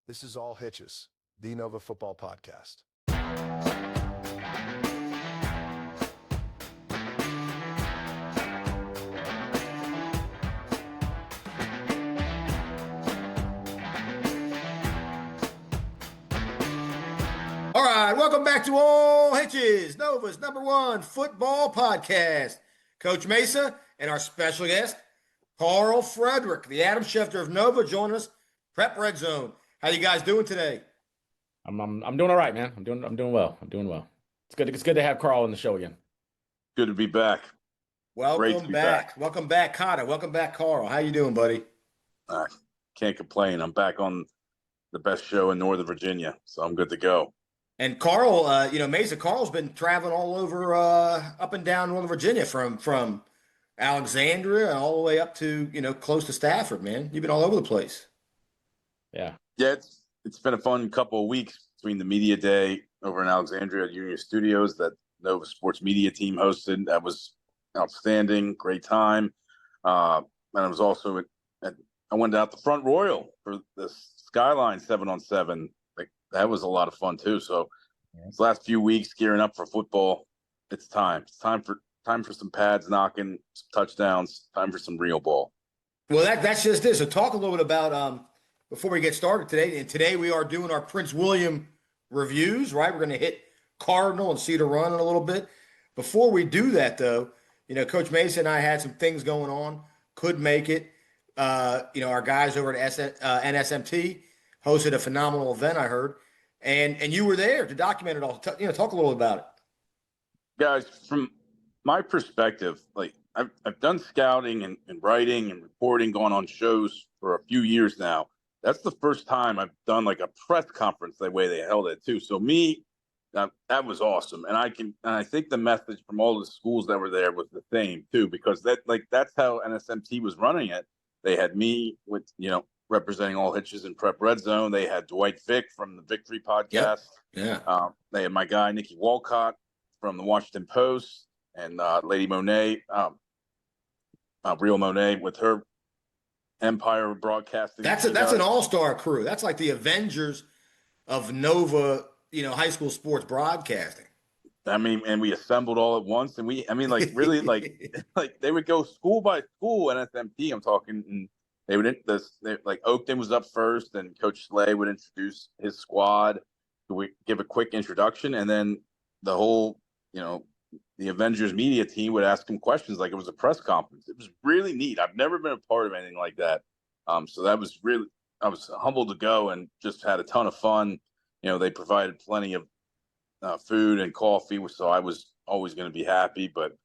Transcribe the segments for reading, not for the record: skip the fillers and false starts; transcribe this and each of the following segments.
This is All Hitches, the Nova Football Podcast. All right, welcome back to All Hitches, Nova's #1 football podcast. Coach Mesa and our special guest, Carl Frederick, the Adam Schefter of Nova, joining us. Prep Red Zone. How you guys doing today? I'm doing all right, man. I'm doing well. It's good to have Carl on the show again. Good to be back. Welcome back. Welcome back, Connor. Welcome back, Carl. How you doing, buddy? Can't complain. I'm back on the best show in Northern Virginia, so I'm good to go. And Carl, Mesa, Carl's been traveling all over, up and down Northern Virginia, from Alexandria all the way up to, close to Stafford, man. You've been all over the place. Yeah, it's been a fun couple of weeks between the media day over in Alexandria at Union Studios that Nova Sports Media team hosted. That was outstanding, great time. And I was also I went out the Front Royal for the Skyline 7-on-7. That was a lot of fun too. So these last few weeks gearing up for football, it's time. It's time for some pads knocking, some touchdowns, time for some real ball. Well, that's just it. So talk a little bit about before we get started today. And today we are doing our Prince William reviews, right? We're going to hit Cardinal and Cedar Run in a little bit. Before we do that, though, Coach Mason and I had some things going on, couldn't make it. Our guys over at NSMT hosted a phenomenal event, I heard, and you were there to document it all. Talk a little about it. Guys, from my perspective, I've done scouting and writing and reporting, going on shows for a few years now. That's the first time I've done a press conference the way they held it too. So that was awesome, and I think the message from all the schools that were there was the same too, because that's how NSMT was running it. They had me with representing All Hitches in Prep Red Zone. They had Dwight Vick from the Victory podcast. Yep. Yeah. They had my guy Nikki Walcott from the Washington Post, and Lady Monet, Real Monet with her Empire Broadcasting. That's an all-star crew. That's like the Avengers of Nova, high school sports broadcasting. And we assembled all at once, and really they would go school by school. NSMT, I'm talking, and they would Oakton was up first, and Coach Slay would introduce his squad. We give a quick introduction, and then the whole, the Avengers media team would ask him questions like it was a press conference. It was really neat. I've never been a part of anything like that. So that was really, I was humbled to go and just had a ton of fun. They provided plenty of food and coffee, so I was always going to be happy. But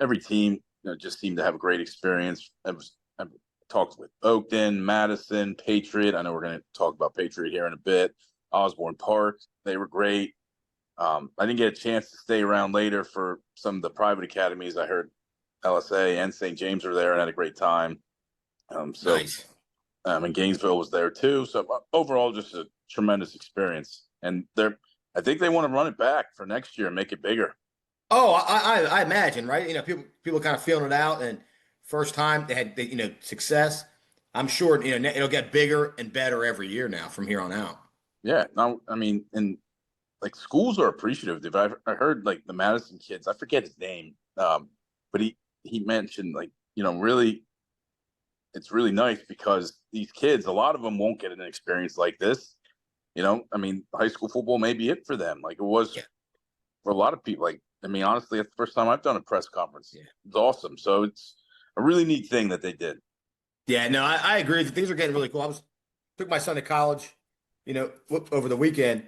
every team just seemed to have a great experience. I talked with Oakton, Madison, Patriot. I know we're going to talk about Patriot here in a bit. Osborne Park, they were great. I didn't get a chance to stay around later for some of the private academies. I heard LSA and St. James were there and had a great time. Nice. And Gainesville was there too. So overall, just a tremendous experience. And I think they want to run it back for next year and make it bigger. Oh, I imagine, right? People kind of feeling it out, and first time they had success. I'm sure it'll get bigger and better every year now from here on out. Yeah, and schools are appreciative. I heard the Madison kids. I forget his name, but he mentioned really, it's really nice because these kids, a lot of them won't get an experience like this. High school football may be it for them, like it was for a lot of people. Honestly, that's the first time I've done a press conference. Yeah. It's awesome. So it's a really neat thing that they did. Yeah, no, I agree. Things are getting really cool. Took my son to college, over the weekend,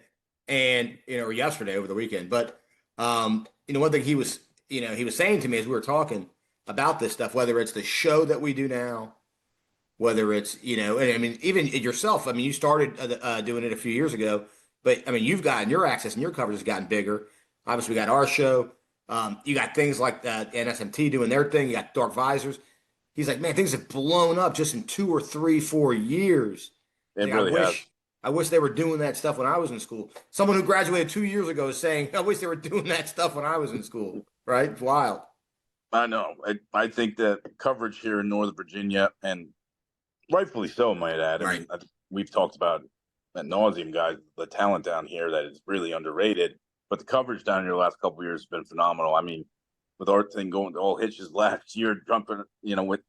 and or yesterday over the weekend. But one thing he was saying to me as we were talking about this stuff, whether it's the show that we do now, whether it's even yourself. You started doing it a few years ago, but you've gotten your access and your coverage has gotten bigger. Obviously, we got our show. You got things like NSMT doing their thing. You got Dark Visors. He's like, man, things have blown up just in 2 or 3, 4 years. It really has. I wish they were doing that stuff when I was in school. Someone who graduated 2 years ago is saying, I wish they were doing that stuff when I was in school. Right? It's wild. I know. I think that coverage here in Northern Virginia, and rightfully so, might add. Right. We've talked about ad nauseum, guys, the talent down here that is really underrated. But the coverage down here the last couple of years has been phenomenal. I mean, with our thing going to all Hitches last year, jumping, with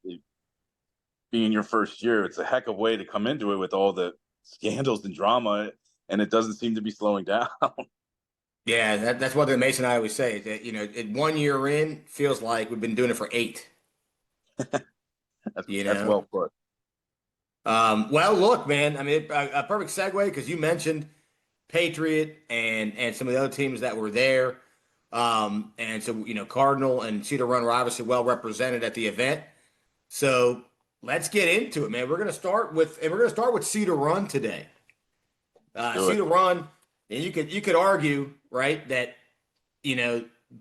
being your first year, it's a heck of a way to come into it with all the scandals and drama, and it doesn't seem to be slowing down. Yeah, that's what the Mason and I always say. That it 1 year in feels like we've been doing it for 8. That's well put. Well, look, man. I mean, a perfect segue because you mentioned Patriot and some of the other teams that were there, and so Cardinal and Cedar Run were obviously well represented at the event. So let's get into it, man. We're gonna start with Cedar Run today. Cedar Run, and you could argue, right, that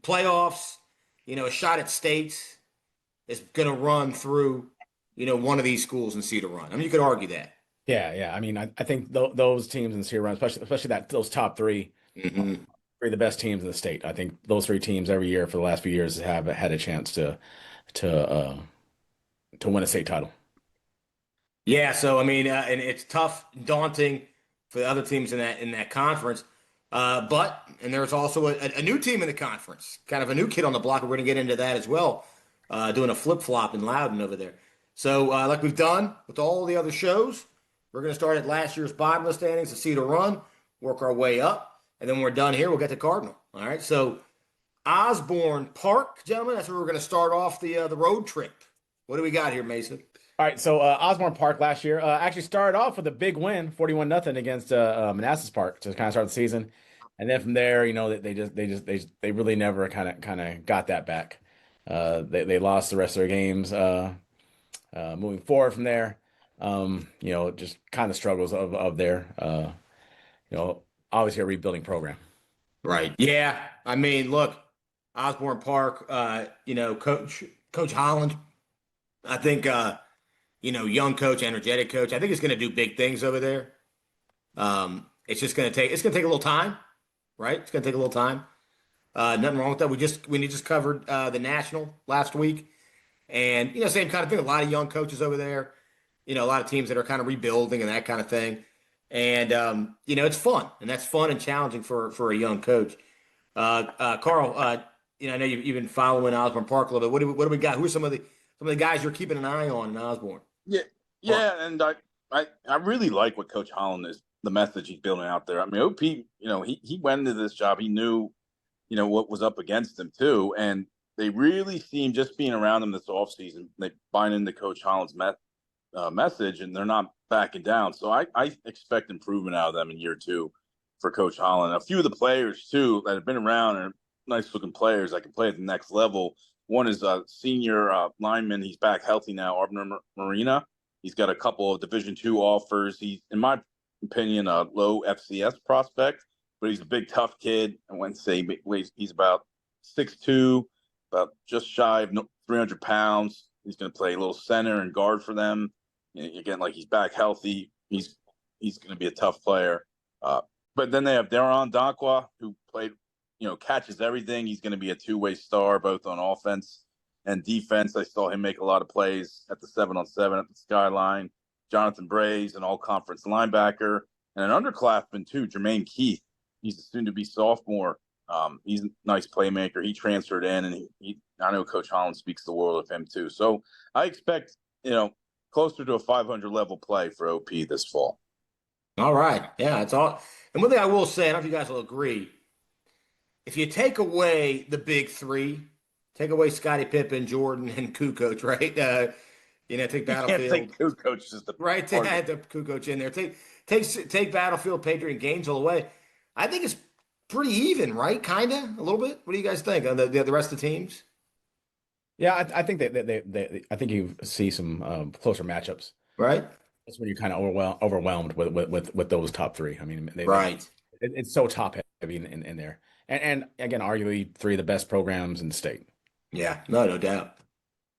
playoffs, a shot at states is gonna run through one of these schools in Cedar Run. I mean, you could argue that. Yeah. I mean, I think those teams in Cedar Run, especially those top 3, Mm-hmm. are the best teams in the state. I think those 3 teams every year for the last few years have had a chance to win a state title. Yeah, so I mean, and it's tough, daunting for the other teams in that conference. But there's also a new team in the conference, kind of a new kid on the block. We're going to get into that as well, doing a flip flop in Loudon over there. So like we've done with all the other shows, we're going to start at last year's bottom of the standings, the Cedar Run, work our way up, and then when we're done here, we'll get to Cardinal. All right, so Osborne Park, gentlemen, that's where we're going to start off the road trip. What do we got here, Mason? All right, so Osborne Park last year actually started off with a big win, 41-0 against Manassas Park to kind of start the season, and then from there, they really never kind of got that back. They lost the rest of their games. Moving forward from there, just kind of struggles of their, obviously a rebuilding program. Right. Yeah. I mean, look, Osborne Park, Coach Holland, I think, young coach, energetic coach. I think he's going to do big things over there. It's going to take a little time, right? It's going to take a little time. Nothing wrong with that. We just covered the national last week, and same kind of thing. A lot of young coaches over there. A lot of teams that are kind of rebuilding and that kind of thing. And it's fun, and that's fun and challenging for a young coach. Carl, I know you've been following Osborne Park a little bit. What do we got? Who are some of the guys you're keeping an eye on in Osborne? Yeah, and I really like what Coach Holland is, the message he's building out there. I mean, OP, he went into this job, he knew, what was up against him too, and they really seem, just being around him this offseason, they buying into Coach Holland's message, and they're not backing down. So I expect improvement out of them in year 2 for Coach Holland. A few of the players too that have been around are nice looking players that can play at the next level. One is a senior lineman. He's back healthy now, Arbner Marina. He's got a couple of Division II offers. He's, in my opinion, a low FCS prospect, but he's a big, tough kid. I wouldn't say he's about 6'2", about just shy of 300 pounds. He's going to play a little center and guard for them. Again, like, he's back healthy. He's going to be a tough player. But then they have Daron Dankwa, who played, catches everything. He's going to be a two-way star, both on offense and defense. I saw him make a lot of plays at the 7-on-7 at the Skyline. Jonathan Brays, an all-conference linebacker, and an underclassman too, Jermaine Keith. He's a soon-to-be sophomore. He's a nice playmaker. He transferred in, and I know Coach Holland speaks the world of him too. So I expect, closer to a 500 level play for OP this fall. All right. Yeah, it's all. And one thing I will say, I don't know if you guys will agree, if you take away the big 3, take away Scottie Pippen, Jordan, and Kukoc, right? Take Battlefield. You can't take Kukoc just right. Add the Kukoc in there. Take Battlefield, Patriot, and Gainesville away. I think it's pretty even, right? Kind of, a little bit. What do you guys think on the rest of the teams? Yeah, I think I think you see some closer matchups. Right. That's when you're kind of overwhelmed with those top 3. I mean, right. It's so top heavy in there, and again, arguably 3 of the best programs in the state. Yeah, no doubt.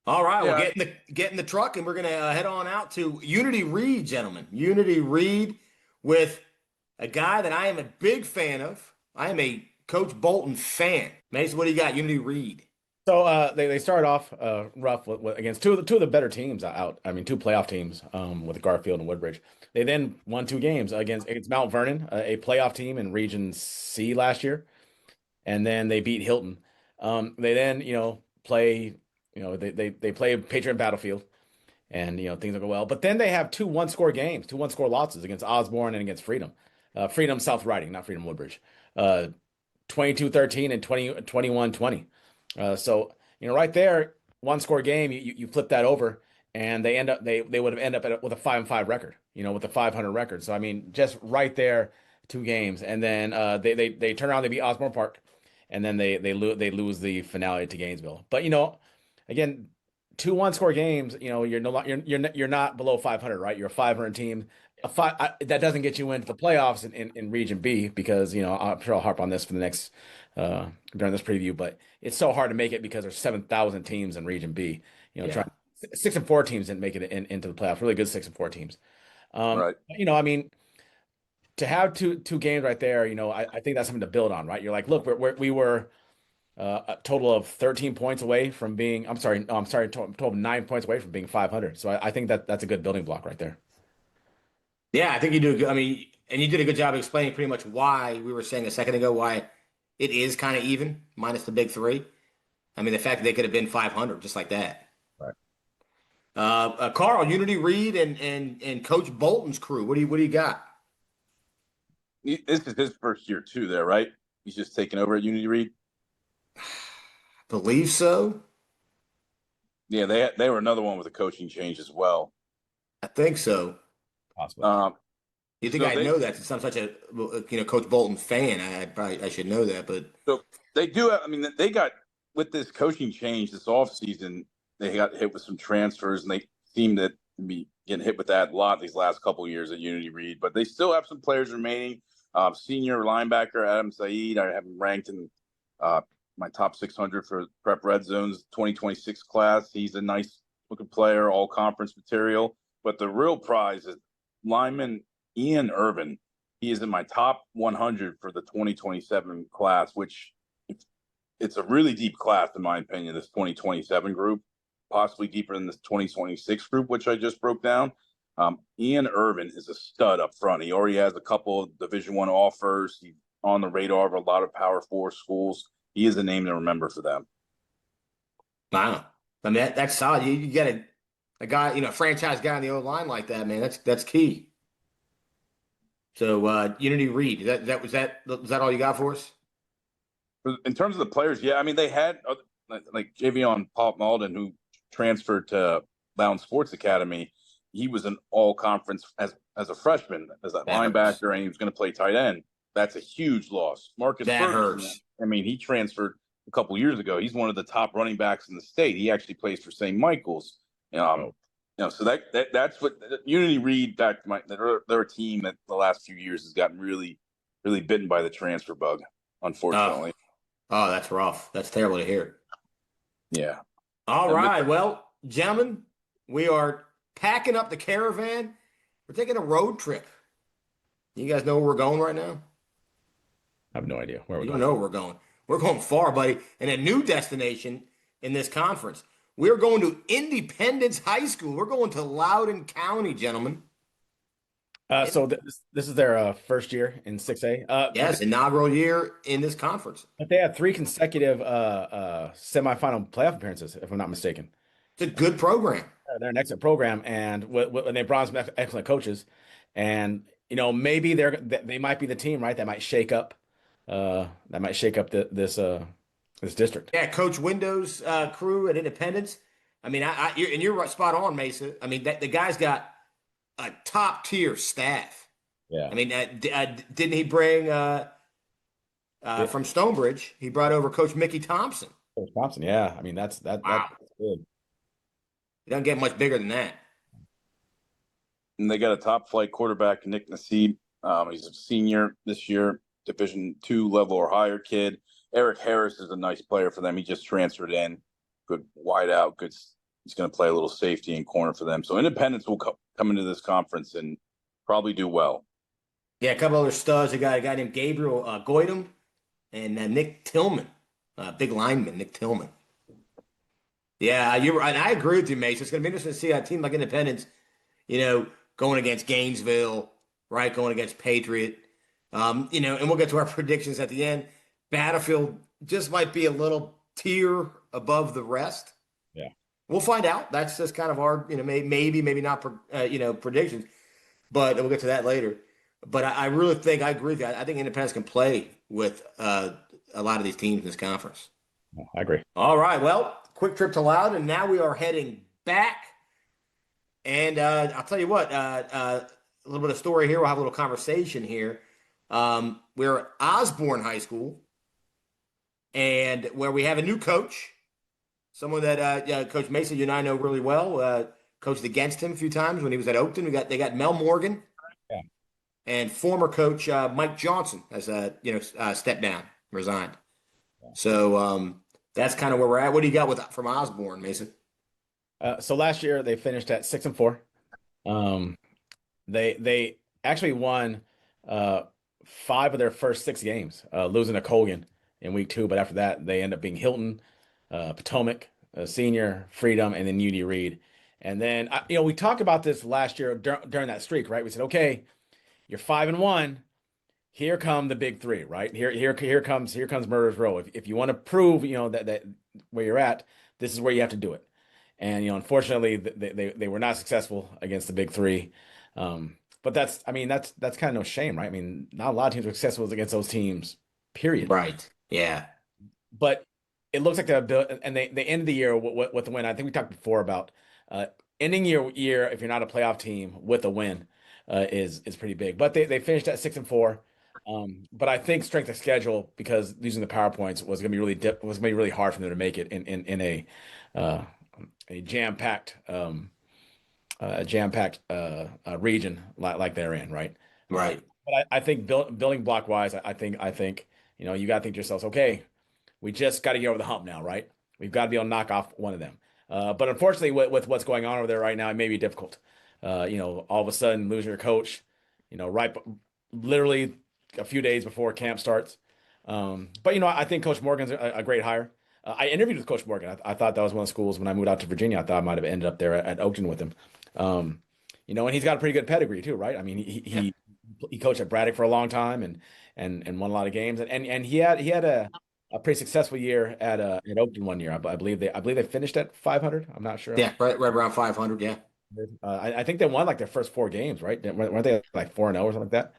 All right, yeah. We'll get in the truck, and we're gonna head on out to Unity Reed, gentlemen. Unity Reed with a guy that I am a big fan of. I am a Coach Bolton fan. Mason, what do you got? Unity Reed. So they started off rough against two of the better teams out. I mean, two playoff teams with Garfield and Woodbridge. They then won two games against Mount Vernon, a playoff team in Region C last year, and then they beat Hilton. They then play they play Patriot and Battlefield, and things will go well. But then they have two one-score games, two one-score losses against Osborne and against Freedom. Freedom South Riding, not Freedom Woodbridge. 22-13 and 21-20. So right there, one score game, you flip that over, and they would have ended up with a 5-5 record, with a 500 record. So I mean, just right there, two games, and then they turn around, they beat Osborne Park, and then they lose the finale to Gainesville. But again, two one-score games, you're not below 500, right? You're a 500 team. That doesn't get you into the playoffs in Region B because I'm sure I'll harp on this for the next during this preview, but it's so hard to make it because there's 7,000 teams in Region B. Trying 6-4 teams didn't make it into the playoffs. Really good 6-4 teams. Right. I mean, to have two games right there, I think that's something to build on, right? You're like, look, we were a total of 13 points away from being. I'm sorry, total of 9 points away from being 500. So I think that's a good building block right there. Yeah, I think you do. I mean, and you did a good job of explaining pretty much why we were saying a second ago why it is kind of even minus the big three. I mean, the fact that they could have been 500 just like that. Right. Carl, Unity Reed and Coach Bolton's crew. What do you got? This is his first year too, there, right? He's just taking over at Unity Reed. Believe so. Yeah, they were another one with a coaching change as well. I think so. Possibly. You think I know that since I'm such a Coach Bolton fan? I should know that, but so they do. I mean, they got with this coaching change this offseason, they got hit with some transfers, and they seem to be getting hit with that a lot these last couple of years at Unity Reed. But they still have some players remaining. Senior linebacker Adam Saeed, I have him ranked in my top 600 for Prep Red Zone's 2026 class. He's a nice looking player, all conference material. But the real prize is lineman Ian Irvin. He is in my top 100 for the 2027 class, which it's a really deep class, in my opinion, this 2027 group, possibly deeper than this 2026 group, which I just broke down. Ian Irvin is a stud up front. He already has a couple of Division I offers. He's on the radar of a lot of Power 4 schools. He is a name to remember for them. Wow. I mean, that's solid. You get a guy, franchise guy on the O-line like that, man. That's key. So Unity Reed, was that all you got for us? In terms of the players, yeah. I mean, they had like Javion Pop Malden, who transferred to Lowndes Sports Academy. He was an all-conference as a freshman, as a linebacker, and he was going to play tight end. That's a huge loss. Marcus Ferguson, hurts. I mean, he transferred a couple of years ago. He's one of the top running backs in the state. He actually plays for St. Michael's. So that's what Unity Reed. They're a team that the last few years has gotten really, really bitten by the transfer bug. Unfortunately. Oh, that's rough. That's terrible to hear. Yeah. All right. Well, gentlemen, we are packing up the caravan. We're taking a road trip. You guys know where we're going right now? I have no idea where we're You going. don't know where we're going. We're going far, buddy, and a new destination in this conference. We're going to Independence High School. We're going to Loudoun County, gentlemen. So this is their first year in 6A. Yes, inaugural year in this conference. But they had 3 consecutive semifinal playoff appearances, if I'm not mistaken. It's a good program. They're an excellent program, and when they brought some excellent coaches, and maybe they might be the team, right? That might shake up this district. Yeah, Coach Windows' crew at Independence. I mean, you're spot on, Mesa. I mean, the guy's got a top tier staff. Yeah. I mean, didn't he bring from Stonebridge? He brought over Coach Mickey Thompson. Coach Thompson, yeah. I mean, that's Wow. that's good. It doesn't get much bigger than that. And they got a top flight quarterback, Nick Nassib. He's a senior this year, Division II level or higher kid. Eric Harris is a nice player for them. He just transferred in. Good wide out. Good. He's going to play a little safety and corner for them. So Independence will come into this conference and probably do well. Yeah, a couple other studs. A guy named Gabriel Goydam and Nick Tillman, big lineman, Nick Tillman. Yeah, you're right. And I agree with you, Mace. It's going to be interesting to see a team like Independence, going against Gainesville, right? Going against Patriot. And we'll get to our predictions at the end. Battlefield just might be a little tier above the rest. Yeah. We'll find out. That's just kind of our, maybe not, predictions, but we'll get to that later. But I really think I agree with you. I think Independence can play with a lot of these teams in this conference. I agree. All right. Well, quick trip to Loudon. Now we are heading back. And I'll tell you what, a little bit of story here. We'll have a little conversation here. We're at Osborne High School, and where we have a new coach, someone that Coach Mason, you and I know really well. Coached against him a few times when he was at Oakton. They got Mel Morgan, Yeah. and former coach Mike Johnson has stepped down, resigned. Yeah. So that's kind of where we're at. What do you got from Osborne, Mason? So last year they finished at 6-4. They actually won 5 of their first 6 games, losing to Colgan in week 2. But after that, they end up being Hilton, Potomac, Senior, Freedom, and then UD Reed. And then we talked about this last year during that streak, right? We said, okay, you're 5-1. Here come the big 3, right? Here comes Murderers Row. If you want to prove that where you're at, this is where you have to do it. And unfortunately, they were not successful against the big 3. But that's kind of no shame, right? I mean, not a lot of teams were successful against those teams, period. Right. Yeah. But it looks like they ended the year with the win. I think we talked before about ending your year if you're not a playoff team with a win is pretty big. But they finished at 6-4. But I think strength of schedule, because using the PowerPoints was going to be really hard for them to make it in a jam-packed region like they're in, right? Right. But I think building block wise, I think you got to think to yourselves, okay, we just got to get over the hump now, right? We've got to be able to knock off one of them. But unfortunately, with what's going on over there right now, it may be difficult. All of a sudden losing your coach, literally a few days before camp starts. But I think Coach Morgan's a great hire. I interviewed with Coach Morgan. I thought that was one of the schools when I moved out to Virginia. I thought I might have ended up there at Oakton with him. And he's got a pretty good pedigree too, right? I mean, he coached at Braddock for a long time and won a lot of games. And he had a pretty successful year at Oakton one year. I believe they finished at 500. I'm not sure. Yeah, right around 500. Yeah. I think they won like their first 4 games, right? Weren't they like 4-0 or something like that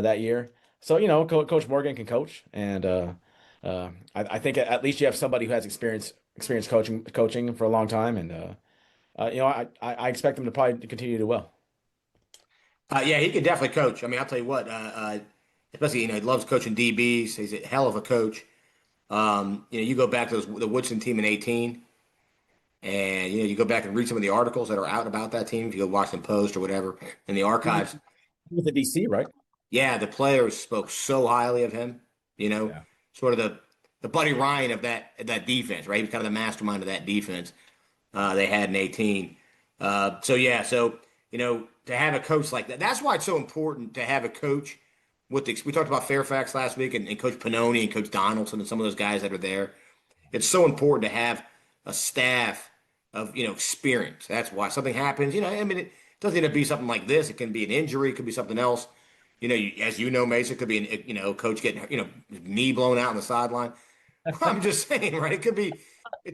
that year? So Coach Morgan can coach, and I think at least you have somebody who has experience coaching for a long time, and I expect them to probably continue to do well. Yeah, he can definitely coach. I mean, I'll tell you what, especially he loves coaching DBs. He's a hell of a coach. You go back to the Woodson team in 2018, and you go back and read some of the articles that are out about that team. If you go Washington Post or whatever in the archives, With the DC, right? yeah, the players spoke so highly of him. Yeah. Sort of the Buddy Ryan of that defense, right? He was kind of the mastermind of that defense they had in 2018. To have a coach like that, that's why it's so important to have a coach we talked about Fairfax last week and Coach Pannoni and Coach Donaldson and some of those guys that are there. It's so important to have a staff of experience. That's why something happens. It doesn't need to be something like this. It can be an injury. It could be something else. As Mason, it could be a coach getting knee blown out on the sideline. I'm just saying, right? It could be.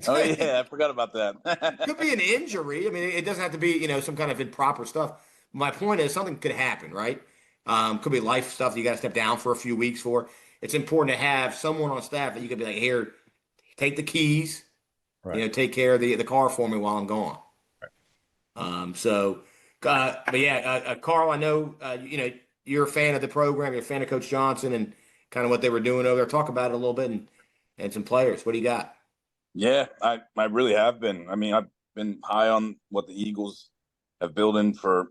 Oh yeah, I forgot about that. It could be an injury. I mean, it doesn't have to be some kind of improper stuff. My point is, something could happen, right? Could be life stuff that you got to step down for a few weeks for. It's important to have someone on staff that you could be like, here, take the keys, Right. take care of the car for me while I'm gone. Right. Carl, I know you're a fan of the program. You're a fan of Coach Johnson and kind of what they were doing over there. Talk about it a little bit and some players. What do you got? Yeah, I really have been. I mean, I've been high on what the Eagles have built in for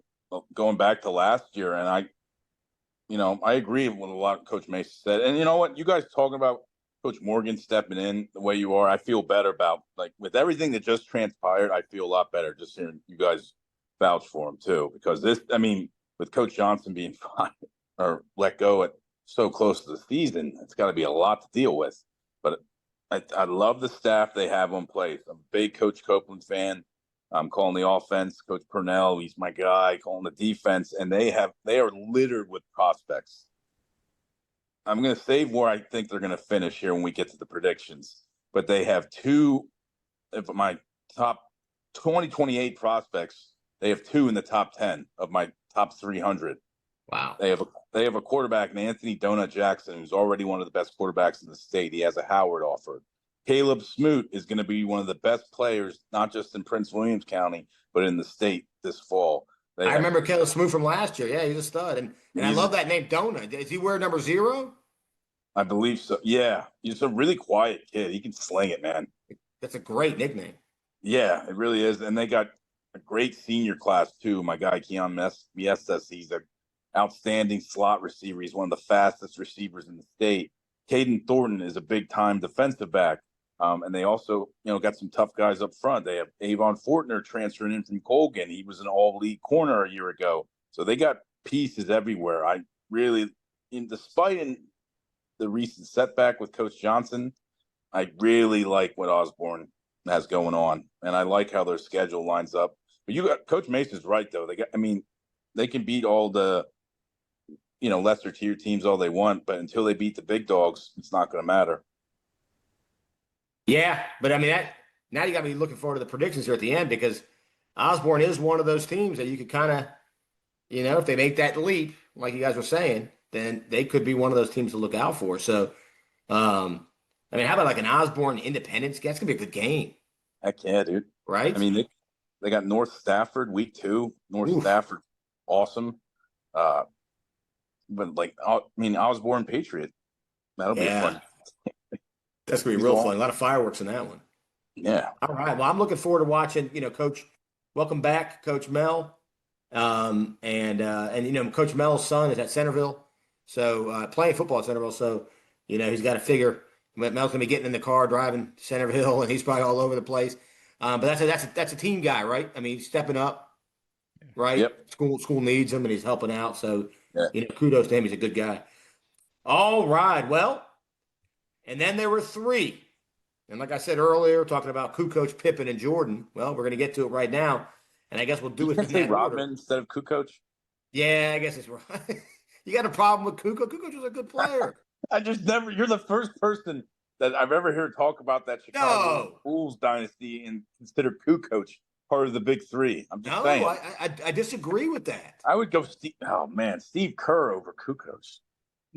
going back to last year, and I agree with a lot of Coach Mason said. And you know what? You guys talking about Coach Morgan stepping in the way you are, I feel better about, with everything that just transpired, I feel a lot better just hearing you guys vouch for him too. Because with Coach Johnson being fired or let go at so close to the season, it's got to be a lot to deal with. But I love the staff they have on place. I'm a big Coach Copeland fan. I'm calling the offense. Coach Purnell, he's my guy. Calling the defense, and they are littered with prospects. I'm going to save where I think they're going to finish here when we get to the predictions. But they have two of my top 2028 prospects. They have two in the top 10 of my top 300. Wow. They have a quarterback, Anthony Donut Jackson, who's already one of the best quarterbacks in the state. He has a Howard offer. Caleb Smoot is going to be one of the best players, not just in Prince Williams County, but in the state this fall. I remember Caleb Smoot from last year. Yeah, he's a stud. And I love that name, Donut. Does he wear number 0? I believe so. Yeah. He's a really quiet kid. He can sling it, man. That's a great nickname. Yeah, it really is. And they got a great senior class, too. My guy, Keon Miestas, he's an outstanding slot receiver. He's one of the fastest receivers in the state. Caden Thornton is a big-time defensive back. And they also, got some tough guys up front. They have Avon Fortner transferring in from Colgan. He was an all-league corner a year ago. So they got pieces everywhere. I really, despite the recent setback with Coach Johnson, I really like what Osborne has going on. And I like how their schedule lines up. But Coach Mason's right, though. They can beat all the, lesser tier teams all they want, but until they beat the big dogs, it's not going to matter. Yeah, but I mean now you got to be looking forward to the predictions here at the end, because Osborne is one of those teams that you could kind of, if they make that leap, like you guys were saying, then they could be one of those teams to look out for. So, I mean, how about like an Osborne Independence? That's gonna be a good game. Heck yeah, dude. Right? I mean, they got North Stafford week 2. North Stafford, awesome. But Osborne Patriot, that'll be fun. That's going to be real fun. A lot of fireworks in that one. Yeah. All right. Well, I'm looking forward to watching, Coach, welcome back, Coach Mel. And Coach Mel's son is at Centerville. So playing football at Centerville. So, he's got to figure Mel's going to be getting in the car, driving to Centerville, and he's probably all over the place. But that's a team guy, right? I mean, he's stepping up, right? Yep. School needs him, and he's helping out. So, kudos to him. He's a good guy. All right. Well, and then there were 3. And like I said earlier, talking about Kukoc, Pippen, and Jordan. Well, we're going to get to it right now. And I guess we'll do it in that Rodman order. instead of Kukoc? Yeah, I guess it's right. You got a problem with Kukoc? Kukoc was a good player. You're the first person that I've ever heard talk about that Chicago Bulls dynasty and consider Kukoc part of the big 3. I'm just saying. No, I disagree with that. I would go Steve Kerr over Kukoc.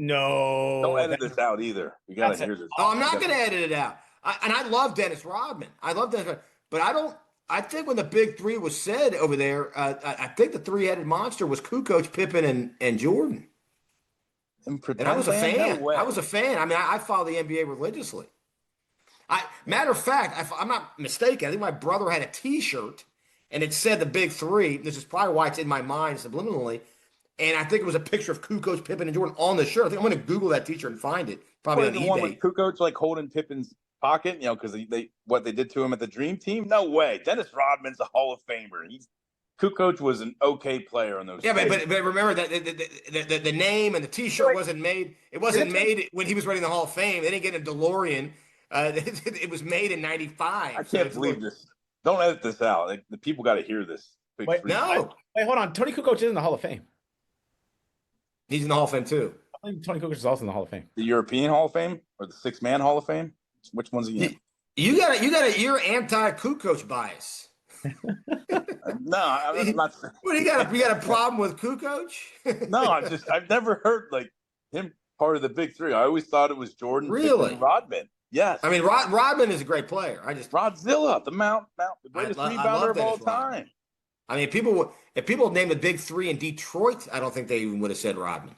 No. Don't edit this out either. We got to hear this. Oh, I'm not going to edit it out. I love Dennis Rodman. But I think when the big 3 was said over there, I think the 3-headed monster was Kukoc, Pippen, and Jordan. And I was a fan. I was a fan. I mean, I follow the NBA religiously. Matter of fact, if I'm not mistaken, I think my brother had a T-shirt, and it said the big 3. This is probably why it's in my mind subliminally. And I think it was a picture of Kukoc, Pippen, and Jordan on the shirt. I think I'm going to Google that T-shirt and find it. Probably on the eBay. One with Kukoc holding Pippen's pocket, because what they did to him at the Dream Team. No way. Dennis Rodman's a Hall of Famer. Kukoc was an okay player on those. Yeah, but remember that the name and the T-shirt wasn't made. It wasn't made when he was running the Hall of Fame. They didn't get a DeLorean. It was made in '95. I can't believe this. Don't edit this out. The people got to hear this. Wait, hold on. Tony Kukoc is in the Hall of Fame. He's in the Hall of Fame too. I think Tony Kukoc is also in the Hall of Fame. The European Hall of Fame or the 6-man Hall of Fame? Which one's he in? You're anti-Kukoc bias. No, I'm not. What, you got a problem with Kukoc? No, I've never heard him part of the big 3. I always thought it was Jordan, really, Pippen, Rodman. Yes, I mean Rodman is a great player. Rodzilla, the greatest rebounder of all time. I mean, if people named the big 3 in Detroit, I don't think they even would have said Rodman.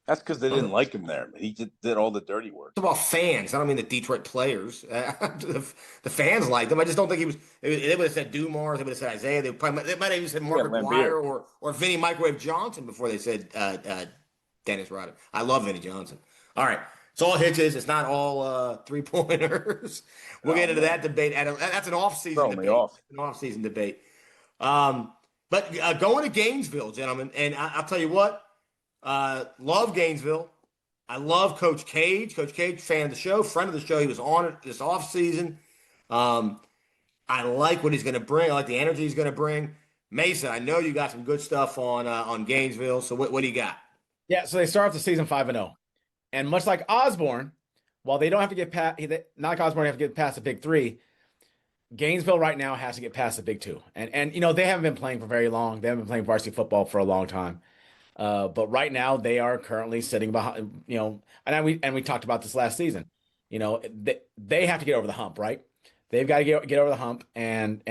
That's because they didn't like him there. He did all the dirty work. It's about fans. I don't mean the Detroit players. The fans liked him. I just don't think he was. They would have said Dumars. They would have said Isaiah. They might have even said Mark McGuire or Vinny Microwave Johnson before they said Dennis Rodman. I love Vinny Johnson. All right. It's all Hitches. It's not all 3-pointers. We'll get into that debate. That's an off-season debate. An off-season debate. But going to Gainesville, gentlemen, and I'll tell you what, love Gainesville. I love Coach Cage. Coach Cage, fan of the show, friend of the show. He was on it this offseason. I like what he's going to bring. I like the energy he's going to bring. Mesa, I know you got some good stuff on Gainesville. So what do you got? Yeah, so they start off the season 5-0. And much like Osborne, while they don't have to get past, not like Osborne have to get past the big three, Gainesville right now has to get past the big two. And they haven't been playing for very long. They haven't been playing varsity football for a long time. But right now they are currently sitting behind, and we talked about this last season. They have to get over the hump, right? They've got to get over the hump and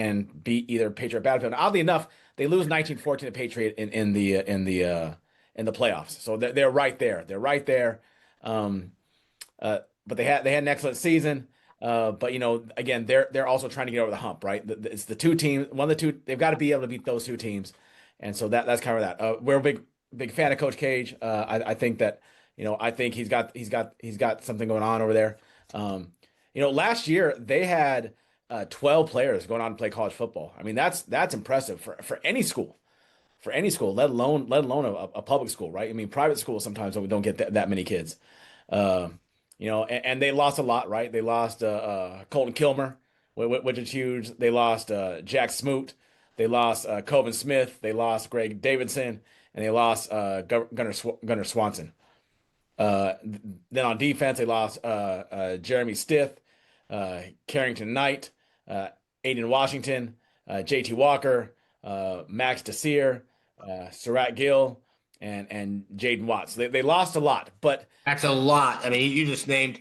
beat either Patriot or Battlefield. And oddly enough, they lose 19-14 to Patriot in the playoffs. So they're right there. They're right there. But they had an excellent season. But again, they're also trying to get over the hump, right? It's the two teams. One of the two. They've got to be able to beat those two teams, and so that's kind of that. We're a big fan of Coach Cage. I think that I think he's got something going on over there. Last year they had 12 players going on to play college football. I mean, that's impressive for any school. For any school, let alone a public school, right? I mean, private schools sometimes we don't get that many kids. And they lost a lot, right? They lost Colton Kilmer, which is huge. They lost Jack Smoot. They lost Coven Smith. They lost Greg Davidson, and they lost Gunnar Swanson. Then on defense, they lost Jeremy Stith, Carrington Knight, Aiden Washington, JT Walker, Max Desir, Surratt Gill, and Jaden Watts. They lost a lot, but That's a lot. I mean, you just named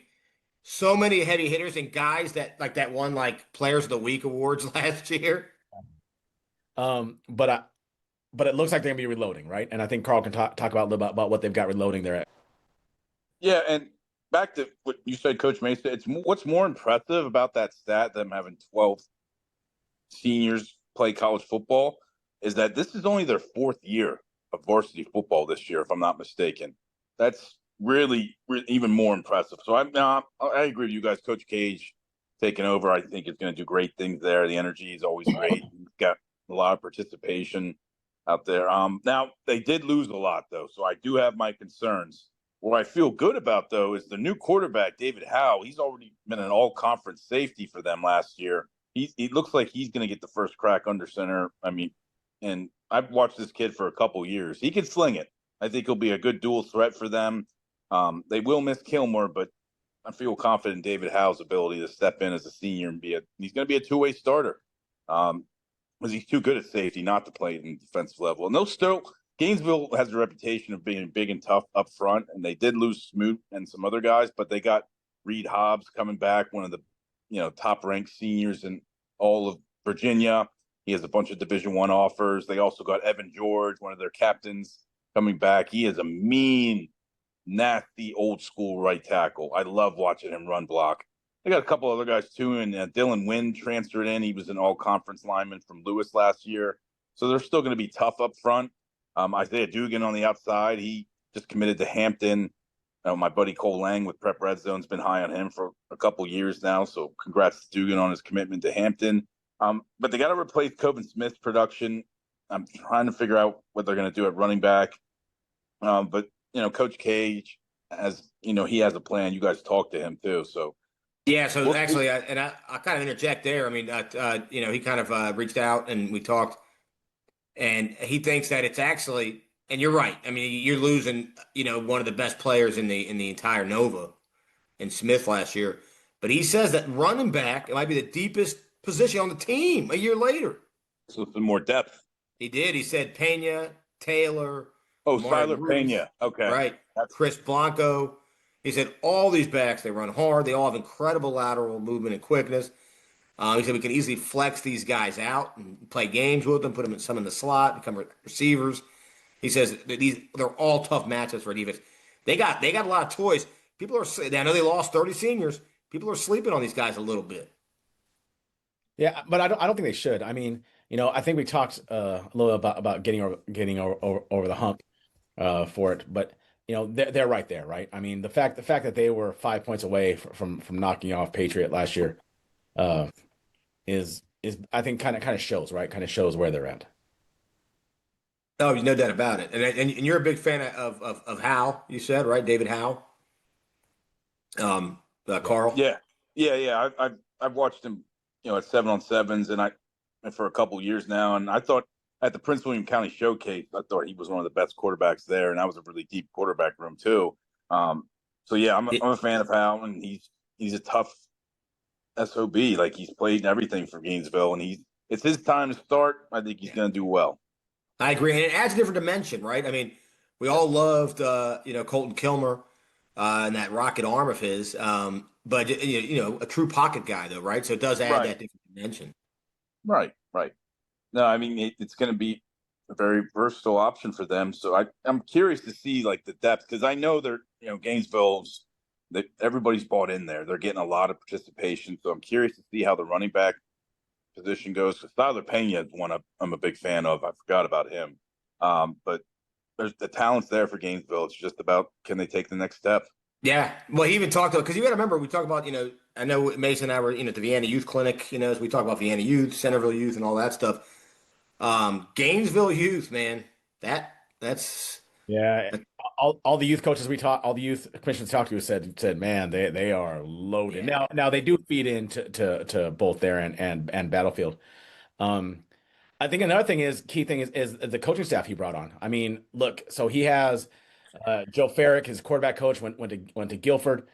so many heavy hitters and guys that won like Players of the Week awards last year. But it looks like they're gonna be reloading, right? And I think Carl can talk about a little bit about what they've got reloading there. Yeah, and back to what you said, Coach Mesa. What's more impressive about that stat, them having 12 seniors play college football, is that this is only their fourth year of varsity football this year, if I'm not mistaken. That's really even more impressive. So I agree with you guys. Coach Cage taking over, I think, is going to do great things there. The energy is always great. He's got a lot of participation out there. Now they did lose a lot though, so I do have my concerns. What I feel good about though is the new quarterback, David Howe. He's already been an all-conference safety for them last year. He looks like he's going to get the first crack under center. I mean, and I've watched this kid for a couple years. He can sling it. I think he'll be a good dual threat for them. They will miss Kilmore, but I feel confident in David Howe's ability to step in as a senior and he's going to be a two-way starter. Because he's too good at safety not to play in defensive level. And Gainesville has a reputation of being big and tough up front, and they did lose Smoot and some other guys, but they got Reed Hobbs coming back, one of the top-ranked seniors in all of Virginia. He has a bunch of Division I offers. They also got Evan George, one of their captains, coming back. He is a mean, nasty, old-school right tackle. I love watching him run block. They got a couple other guys, too, and Dylan Wynn transferred in. He was an all-conference lineman from Lewis last year. So they're still going to be tough up front. Isaiah Dugan on the outside. He just committed to Hampton. My buddy Cole Lang with Prep Red Zone's been high on him for a couple years now. So congrats to Dugan on his commitment to Hampton. But they got to replace Coven Smith's production. I'm trying to figure out what they're going to do at running back. But Coach Cage he has a plan. You guys talked to him too. So yeah. So actually, I kind of interject there. I mean, he kind of reached out and we talked, and he thinks that it's actually. And you're right. I mean, you're losing, one of the best players in the entire Nova in Smith last year. But he says that running back, it might be the deepest position on the team a year later. So some more depth. He did. He said Pena, Taylor. Oh, Siler Pena. Okay. Right. Chris Blanco. He said all these backs, they run hard. They all have incredible lateral movement and quickness. He said we can easily flex these guys out and play games with them, put them some in the slot, become receivers. He says they're all tough matchups for defense. They got a lot of toys. I know they lost 30 seniors. People are sleeping on these guys a little bit. Yeah, but I don't think they should. I mean, I think we talked a little about getting over the hump for it, but they're right there, right? I mean, the fact that they were 5 points away from knocking off Patriot last year is I think kind of shows, right? Kind of shows where they're at. Oh, no doubt about it. And you're a big fan of Howe, you said, right? David Howe? Carl. Yeah, yeah. I've watched him, at 7-on-7s, and for a couple of years now. And I thought at the Prince William County Showcase, I thought he was one of the best quarterbacks there, and that was a really deep quarterback room too. So yeah, I'm a fan of Hal, and he's a tough SOB. Like, he's played everything for Gainesville, and it's his time to start. I think he's going to do well. I agree, and it adds a different dimension, right? I mean, we all loved, Colton Kilmer and that rocket arm of his, but a true pocket guy, though, right? So it does add that different dimension. Right. No, I mean, it's going to be a very versatile option for them. So I'm curious to see, like, the depth, because I know they're, Gainesville's, that everybody's bought in there. They're getting a lot of participation. So I'm curious to see how the running back position goes. Because Tyler Pena is one I'm a big fan of. I forgot about him. But there's the talent's there for Gainesville. It's just about, can they take the next step? Yeah. Well, he even talked about, because you got to remember, we talk about, I know Mason and I were, at the Vienna Youth Clinic, as we talk about Vienna Youth, Centerville Youth, and all that stuff. Gainesville Youth, man, that's all the youth coaches all the youth commissioners talked to said, man, they are loaded. Yeah. Now they do feed into to both there and Battlefield. I think another key thing is the coaching staff he brought on. I mean, look, so he has Joe Farrick, his quarterback coach, went to Guilford.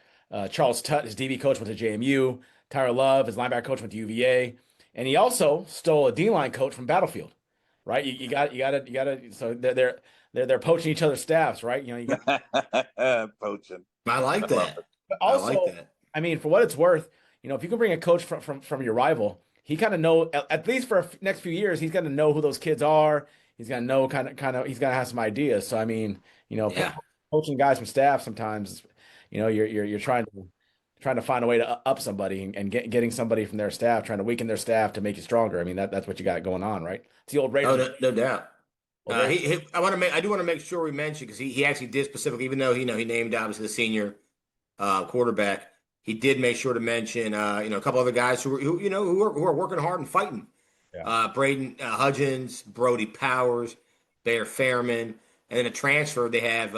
Charles Tutt, his DB coach, went to JMU. Tyler Love, his linebacker coach, went to UVA, and he also stole a D-line coach from Battlefield. Right? You got to. So they're poaching each other's staffs, right? You got poaching. I like that. But also, I like that. I mean, for what it's worth, if you can bring a coach from your rival, he kind of know, at least for next few years, he's going to know who those kids are. He's going to know kind of he's going to have some ideas. So I mean, coaching guys from staff sometimes, you're trying to find a way to up somebody and getting somebody from their staff, trying to weaken their staff to make you stronger. I mean, that's what you got going on, right? It's the old Raiders. Oh, no doubt. I do want to make sure we mention, because he actually did specifically, even though he named obviously the senior quarterback, he did make sure to mention a couple other guys who are working hard and fighting. Yeah. Braden Hudgens, Brody Powers, Bear Fairman, and then a transfer they have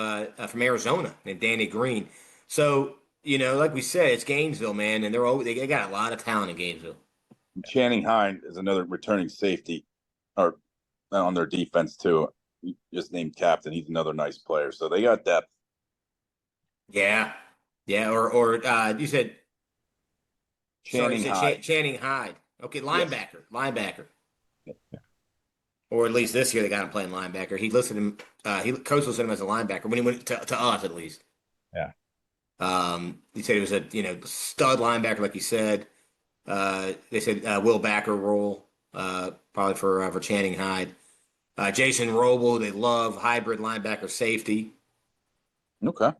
from Arizona named Danny Green. So like we said, it's Gainesville, man, and they got a lot of talent in Gainesville. Channing Hyde is another returning safety, or on their defense too. He just named captain. He's another nice player. So they got depth. Yeah. Or you said Channing Hyde. Channing Hyde. Okay, linebacker. Yes. Linebacker. Yeah. Or at least this year they got him playing linebacker. He listed him. Coach listed him as a linebacker when he went to us, at least. Yeah. He said he was a stud linebacker, like he said. They said Will Backer role, probably for Channing Hyde. Jason Roble, they love, hybrid linebacker safety. Okay.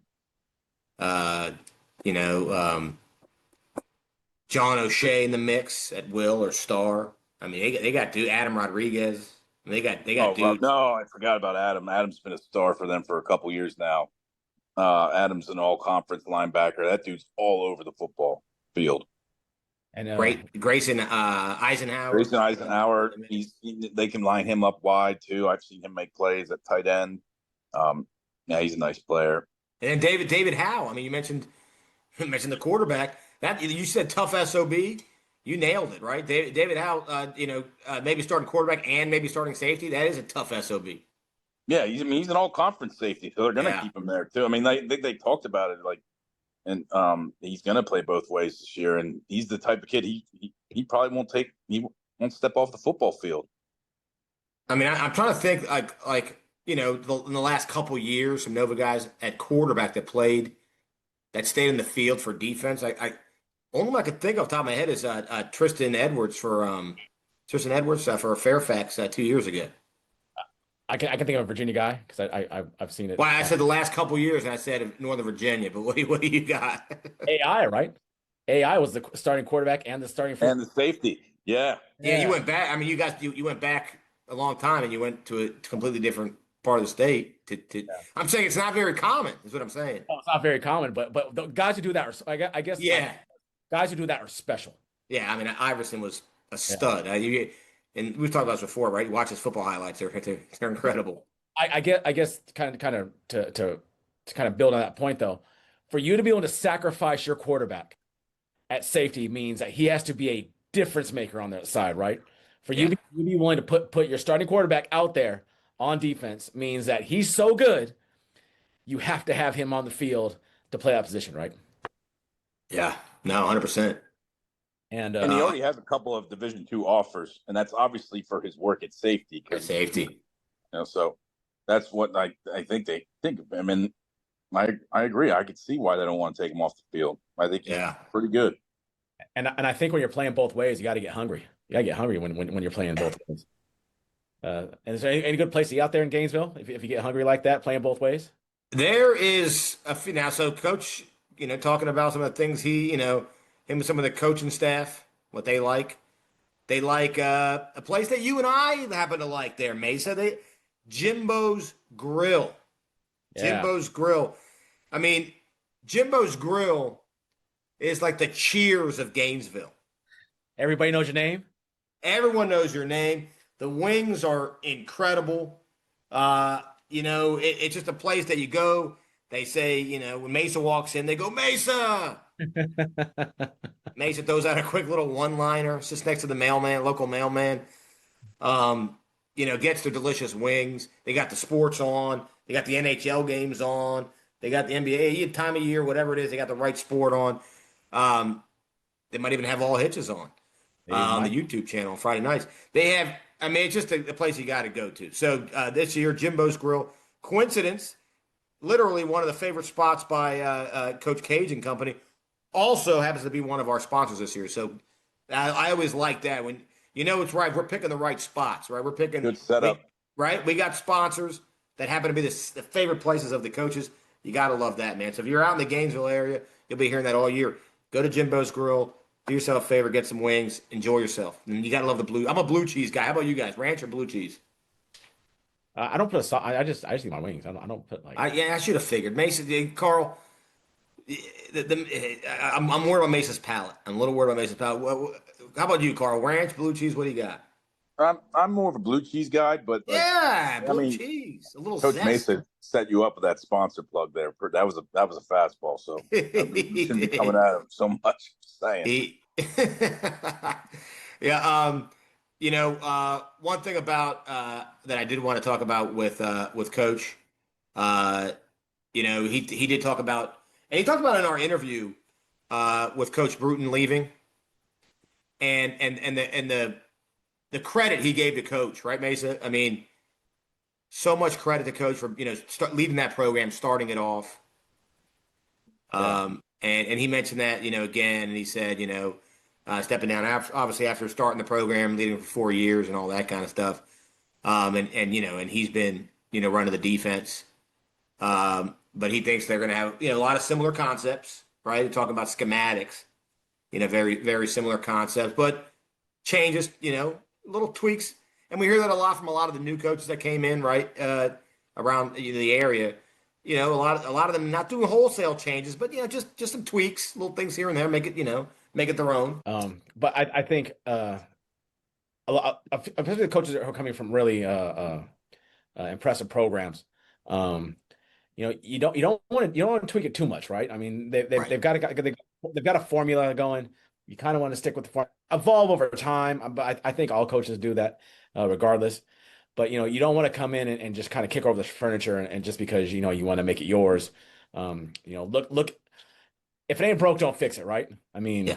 John O'Shea in the mix at will or star. I mean, they got dude Adam Rodriguez. They got dudes. No, I forgot about Adam. Adam's been a star for them for a couple years now. Adam's an all-conference linebacker. That dude's all over the football field. And Grayson Eisenhower. Grayson Eisenhower. They can line him up wide too. I've seen him make plays at tight end. He's a nice player. And then David Howe. I mean, you mentioned the quarterback. That you said tough SOB. You nailed it, right? David Howe. Maybe starting quarterback and maybe starting safety. That is a tough SOB. Yeah, he's an all-conference safety, so they're going to keep him there too. I mean, they talked about it, like, and he's going to play both ways this year. And he's the type of kid he probably won't step off the football field. I mean, I'm trying to think like in the last couple years, some Nova guys at quarterback that stayed in the field for defense. Only one I could think off the top of my head is Tristan Edwards for Fairfax 2 years ago. I can think of a Virginia guy because I've seen it. Well, I said the last couple years, and I said Northern Virginia. But what do you got? AI, right? AI was the starting quarterback and the starting and the safety. Yeah. You went back. I mean, you guys you went back a long time, and you went to a completely different part of the state. I'm saying it's not very common. Is what I'm saying. Oh, it's not very common, but the guys who do that are, I guess. Yeah. Guys who do that are special. Yeah, I mean, Iverson was a stud. Yeah. And we've talked about this before, right? You watch his football highlights; they're incredible. I guess kind of to kind of build on that point though. for you to be able to sacrifice your quarterback at safety means that he has to be a difference maker on that side, right? For you to be willing to put your starting quarterback out there on defense means that he's so good, you have to have him on the field to play that position, right? Yeah, no, 100%. And And he already has a couple of Division II offers, and that's obviously for his work at safety. Safety. So that's what I think they think of him. And I agree. I could see why they don't want to take him off the field. I think he's pretty good. And I think when you're playing both ways, you got to get hungry. You got to get hungry when you're playing both ways. And is there any good place to be out there in Gainesville if you get hungry like that, playing both ways? There is now. So Coach, talking about some of the things him and some of the coaching staff, what they like. They like a place that you and I happen to like there, Mesa. Jimbo's Grill. Yeah. Jimbo's Grill. I mean, Jimbo's Grill is like the Cheers of Gainesville. Everybody knows your name? Everyone knows your name. The wings are incredible. It's just a place that you go. They say, when Mesa walks in, they go, Mesa. Mesa throws out a quick little one-liner, sits next to the local mailman. Gets their delicious wings. They got the sports on. They got the NHL games on. They got the NBA time of year, whatever it is. They got the right sport on. They might even have all Hitches on the YouTube channel on Friday nights. They have. It's just a place you got to go to. So this year, Jimbo's Grill. Coincidence, literally one of the favorite spots by Coach Cage and company. Also happens to be one of our sponsors this year. So I always like that when it's right. We're picking the right spots, right? We're picking good setup, right? We got sponsors that happen to be the favorite places of the coaches. You got to love that, man. So if you're out in the Gainesville area, you'll be hearing that all year. Go to Jimbo's Grill. Do yourself a favor, get some wings, enjoy yourself. And you got to love the blue. I'm a blue cheese guy. How about you guys? Ranch or blue cheese? I don't put a sauce. I just eat my wings. I don't put like. I should have figured. Mason, Carl. I'm worried about Mesa's palate. I'm a little worried about Mesa's palate. How about you, Carl? Ranch, blue cheese. What do you got? I'm more of a blue cheese guy, but blue cheese. A little Coach zest. Mesa set you up with that sponsor plug there. That was a fastball. So you shouldn't be coming at him so much. Just saying. One thing about that I did want to talk about with Coach, he did talk about, and he talked about in our interview with Coach Bruton leaving, and the credit he gave to Coach, right, Mesa? I mean, so much credit to Coach for leading that program, starting it off. And he mentioned that again, and he said stepping down after starting the program, leading for 4 years and all that kind of stuff. And he's been running the defense. But he thinks they're going to have a lot of similar concepts, right? They're talking about schematics, very very similar concepts, but changes, little tweaks. And we hear that a lot from a lot of the new coaches that came in, right, around the area. A lot of them not doing wholesale changes, but just some tweaks, little things here and there, make it their own. But I think a lot, especially the coaches who are coming from really impressive programs. You don't want to tweak it too much, right? I mean, they've got a formula going. You kind of want to stick with the formula, evolve over time. But I think all coaches do that, regardless. But you don't want to come in and just kind of kick over the furniture and just because you want to make it yours. Look. If it ain't broke, don't fix it, right? I mean,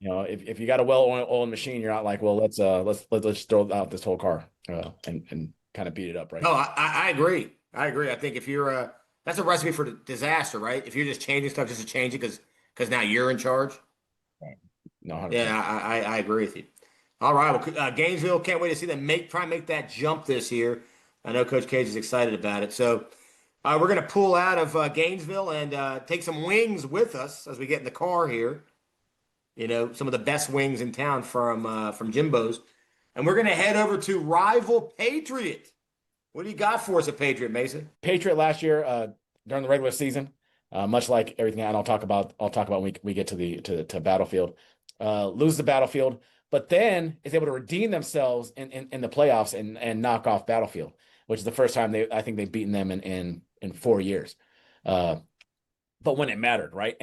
if you got a well-oiled machine, you're not like, well, let's throw out this whole car and kind of beat it up, right? No, I agree. I think if you're that's a recipe for disaster, right? If you're just changing stuff just to change it because now you're in charge. No, 100%. Yeah, I agree with you. All right, well, Gainesville, can't wait to see them try and make that jump this year. I know Coach Cage is excited about it. So we're going to pull out of Gainesville and take some wings with us as we get in the car here. Some of the best wings in town from Jimbo's. And we're going to head over to rival Patriot. What do you got for us at Patriot, Mason? Patriot last year during the regular season, much like everything I'll talk about when we get to Battlefield, lose the Battlefield, but then is able to redeem themselves in the playoffs and knock off Battlefield, which is the first time I think they've beaten them in 4 years. but when it mattered, right?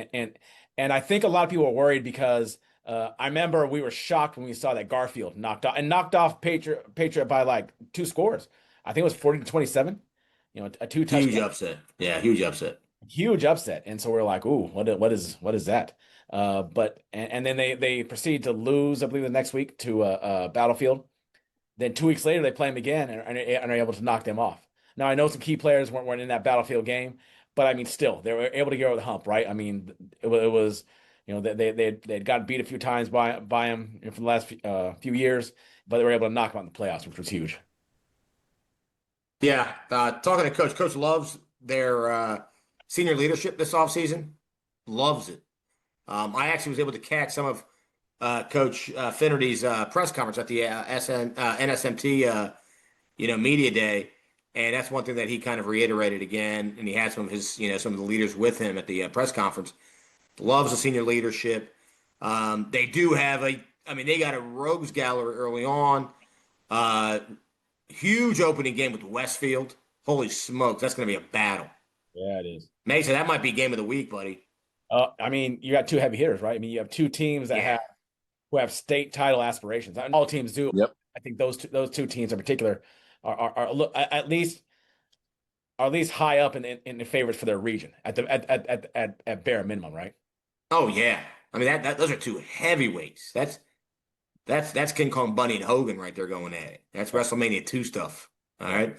And I think a lot of people were worried because I remember we were shocked when we saw that Garfield knocked off Patriot by like 2 scores. I think it was 40-27. A two touchdown. Huge upset. Yeah, huge upset. Huge upset. And so we're like, ooh, what is that? But then they proceed to lose, I believe, the next week to Battlefield. Then 2 weeks later they play them again and are able to knock them off. Now I know some key players weren't in that Battlefield game, but I mean, still they were able to get over the hump, right? I mean, it was they'd gotten beat a few times by him for the last few years, but they were able to knock him out in the playoffs, which was huge. Yeah, talking to Coach. Coach loves their senior leadership this offseason. Loves it. I actually was able to catch some of Coach Finnerty's press conference at the NSMT media day, and that's one thing that he kind of reiterated again. And he had some of his some of the leaders with him at the press conference. Loves the senior leadership. They do have they got a rogues gallery early on. Huge opening game with Westfield. Holy smokes, that's going to be a battle. Yeah, it is. Mason, that might be game of the week, buddy. I mean, you got 2 heavy hitters, right? I mean, you have 2 teams that have state title aspirations. All teams do. Yep. I think those two teams in particular are at least high up in the favorites for their region at bare minimum, right? Oh yeah, I mean that those are 2 heavyweights. That's King Kong Bundy and Hogan right there going at it. That's WrestleMania 2 stuff. All right.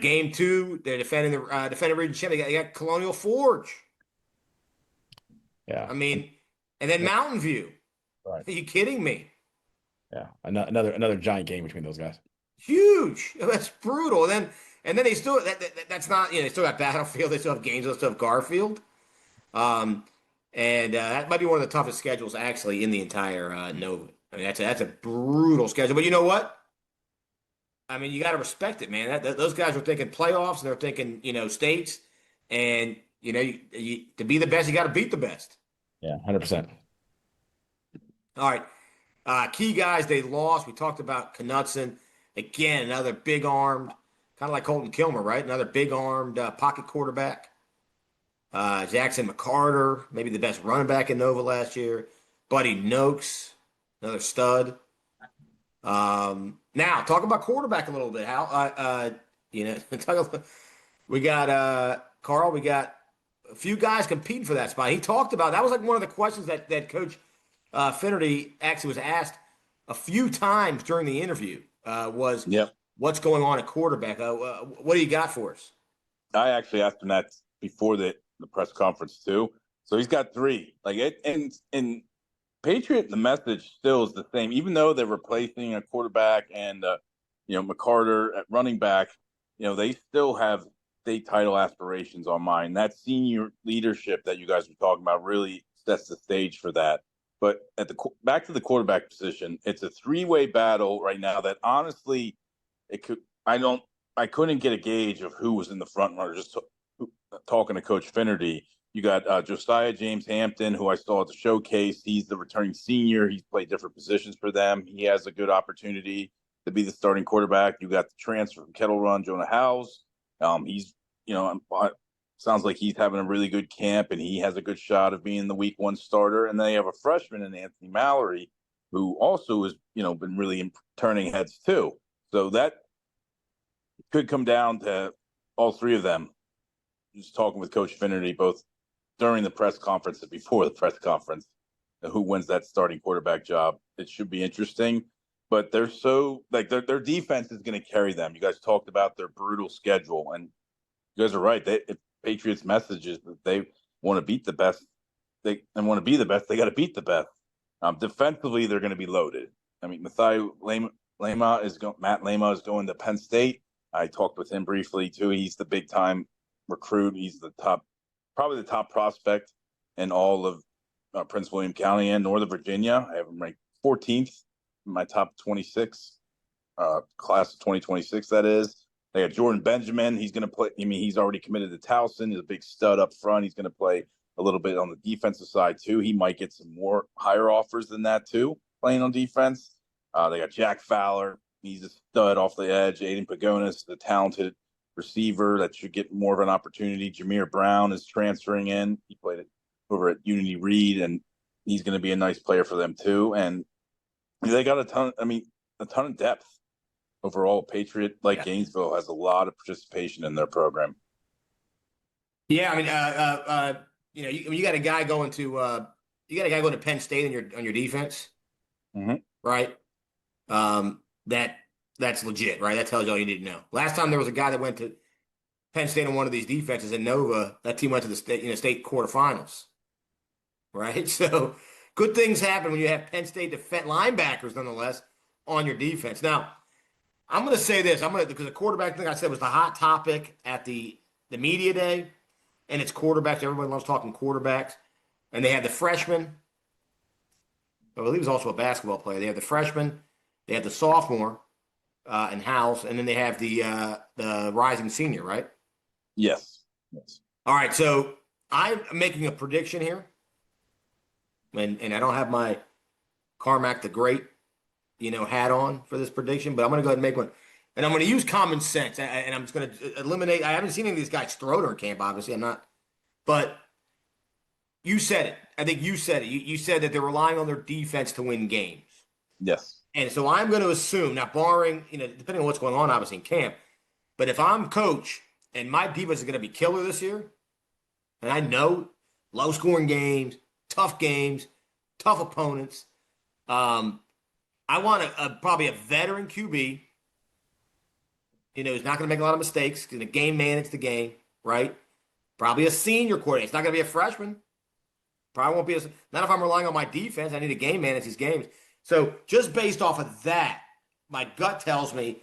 Game 2, they're defending region champion. They got Colonial Forge. Yeah. I mean, and then Mountain View. Right. Are you kidding me? Yeah. Another giant game between those guys. Huge. That's brutal. And then they still that's not they still got Battlefield. They still have Gainesville. They still have Garfield. And that might be one of the toughest schedules actually in the entire Nova. I mean, that's a brutal schedule. But you know what? I mean, you got to respect it, man. Those guys are thinking playoffs and they're thinking, states. And, to be the best, you got to beat the best. Yeah, 100%. All right. Key guys they lost. We talked about Knutson. Again, another big-armed, kind of like Colton Kilmer, right? Another big-armed pocket quarterback. Jackson McCarter, maybe the best running back in Nova last year. Buddy Noakes, another stud. Now, talk about quarterback a little bit. We got Carl, we got a few guys competing for that spot. He talked about that was like one of the questions that Coach Finnerty actually was asked a few times during the interview. What's going on at quarterback? What do you got for us? I actually asked him that before the press conference too. So he's got 3. And Patriot, the message still is the same, even though they're replacing a quarterback and McCarter at running back. They still have state title aspirations on mind. That senior leadership that you guys were talking about really sets the stage for that. But back to the quarterback position, it's a 3-way battle right now. That honestly, I couldn't get a gauge of who was in the front runner. Just talking to Coach Finnerty. You got Josiah James Hampton, who I saw at the showcase. He's the returning senior. He's played different positions for them. He has a good opportunity to be the starting quarterback. You got the transfer from Kettle Run, Jonah Howes. He's, sounds like he's having a really good camp, and he has a good shot of being the week 1 starter. And then they have a freshman in Anthony Mallory, who also has, been really turning heads too. So that could come down to all 3 of them. Just talking with Coach Finnerty, both during the press conference and before the press conference, who wins that starting quarterback job. It should be interesting, but they're so their defense is going to carry them. You guys talked about their brutal schedule, and you guys are right. If Patriots' message is that they want to beat the best, they want to be the best. They got to beat the best. Defensively, they're going to be loaded. I mean, Matt Lema is going to Penn State. I talked with him briefly too. He's the big time recruit. He's probably the top prospect in all of Prince William County and Northern Virginia. I have him ranked 14th in my top 26 class of 2026. That is. They got Jordan Benjamin. He's going to play. I mean, he's already committed to Towson. He's a big stud up front. He's going to play a little bit on the defensive side too. He might get some more higher offers than that too, playing on defense. They got Jack Fowler. He's a stud off the edge. Aiden Pagonis, the talented receiver that should get more of an opportunity. Jameer Brown is transferring in. He played it over at Unity Reed, and he's going to be a nice player for them too. And they got a ton of depth overall. Patriot, like Gainesville, has a lot of participation in their program. Yeah, I mean, you got a guy going to Penn State on your defense, right? That's legit, right? That tells you all you need to know. Last time there was a guy that went to Penn State on one of these defenses in Nova, that team went to the state quarterfinals, right? So good things happen when you have Penn State linebackers, nonetheless, on your defense. Now, I'm going to say this. Because the quarterback thing I said was the hot topic at the media day, and it's quarterbacks. Everybody loves talking quarterbacks. And they had the freshman. I believe he was also a basketball player. They have the freshman. They have the sophomore in house, and then they have the rising senior, right? Yes. All right, so I'm making a prediction here, and I don't have my Carmack the Great, hat on for this prediction, but I'm going to go ahead and make one, and I'm going to use common sense, and I'm just going to eliminate. I haven't seen any of these guys throw during camp, obviously. I'm not, but you said it. I think you said it. You said that they're relying on their defense to win games. Yes. And so I'm going to assume, now barring, depending on what's going on, obviously, in camp, but if I'm coach and my defense is going to be killer this year, and I know low-scoring games, tough opponents, I want probably a veteran QB, who's not going to make a lot of mistakes, going to game manage the game, right? Probably a senior coordinator. It's not going to be a freshman. Probably won't be not if I'm relying on my defense. I need to game manage these games. So just based off of that, my gut tells me,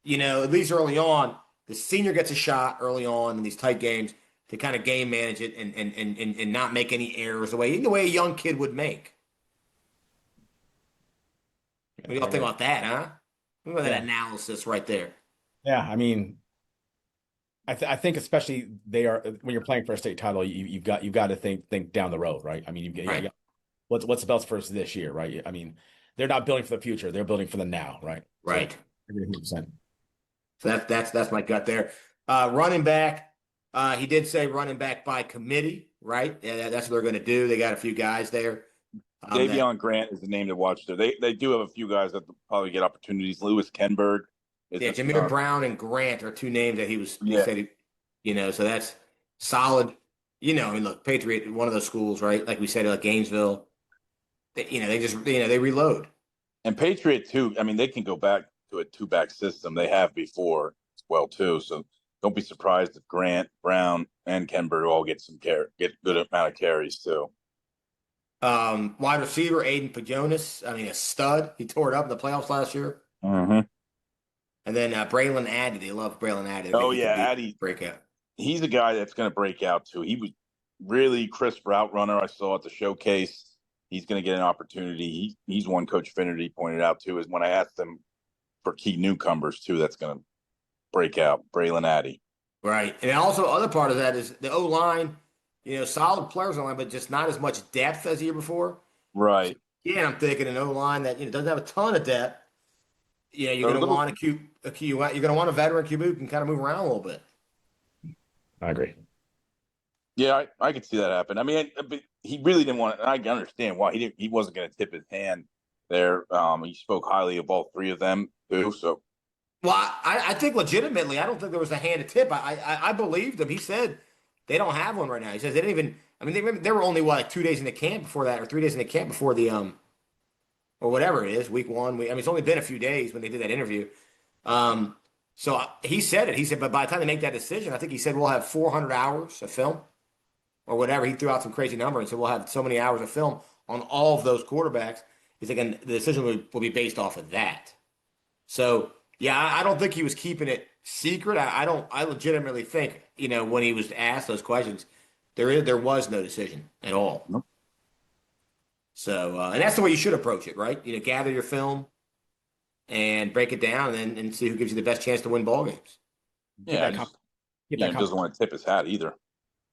at least early on, the senior gets a shot early on in these tight games to kind of game manage it and not make any errors the way a young kid would make. What do y'all think about that, huh? What about that analysis right there? Yeah, I mean, I think especially when you're playing for a state title, you've got to think down the road, right? I mean, you got what's the best for us this year, right? I mean, they're not building for the future; they're building for the now, right? Right. So, 100%. So that's my gut there. Running back, he did say running back by committee, right? Yeah, that's what they're going to do. They got a few guys there. Davion Grant is the name to watch there. They do have a few guys that probably get opportunities. Lewis Kenberg. Jameer Brown and Grant are two names that he said, so that's solid. I mean, look, Patriot, one of those schools, right? Like we said, like Gainesville, they reload. And Patriot too. I mean, they can go back to a two-back system. They have before as well too. So don't be surprised if Grant, Brown, and Kenberg all get good amount of carries too. Wide receiver Aiden Pajonas, I mean, a stud. He tore it up in the playoffs last year. Mm-hmm. And then Braylon Addy, they love Braylon Addy. Oh yeah, Addy breakout. He's a guy that's going to break out too. He was really crisp route runner. I saw at the showcase. He's going to get an opportunity. He's one Coach Finnerty pointed out too. Is when I asked him for key newcomers too, that's going to break out. Braylon Addy. Right, and also other part of that is the O line. Solid players on line, but just not as much depth as the year before. Right. Yeah, I'm thinking an O line that doesn't have a ton of depth. Yeah, you're going to want you're going to want a veteran QB who can kind of move around a little bit. I agree. Yeah, I could see that happen. I mean, he really didn't want to. I understand why he wasn't going to tip his hand there. He spoke highly of all three of them too. So, well, I think legitimately, I don't think there was a hand to tip. I believed him. He said they don't have one right now. He says they didn't even. I mean, they were only like 2 days in the camp before that, or 3 days in the camp before the or whatever it is, week one. I mean, it's only been a few days when they did that interview. So he said it. He said, but by the time they make that decision, I think he said we'll have 400 hours of film or whatever. He threw out some crazy number and said we'll have so many hours of film on all of those quarterbacks. He's like, and the decision will be based off of that. So, yeah, I don't think he was keeping it secret. I legitimately think, when he was asked those questions, there was no decision at all. Nope. So, and that's the way you should approach it, right? Gather your film and break it down and see who gives you the best chance to win ball games. Yeah, doesn't want to tip his hat either.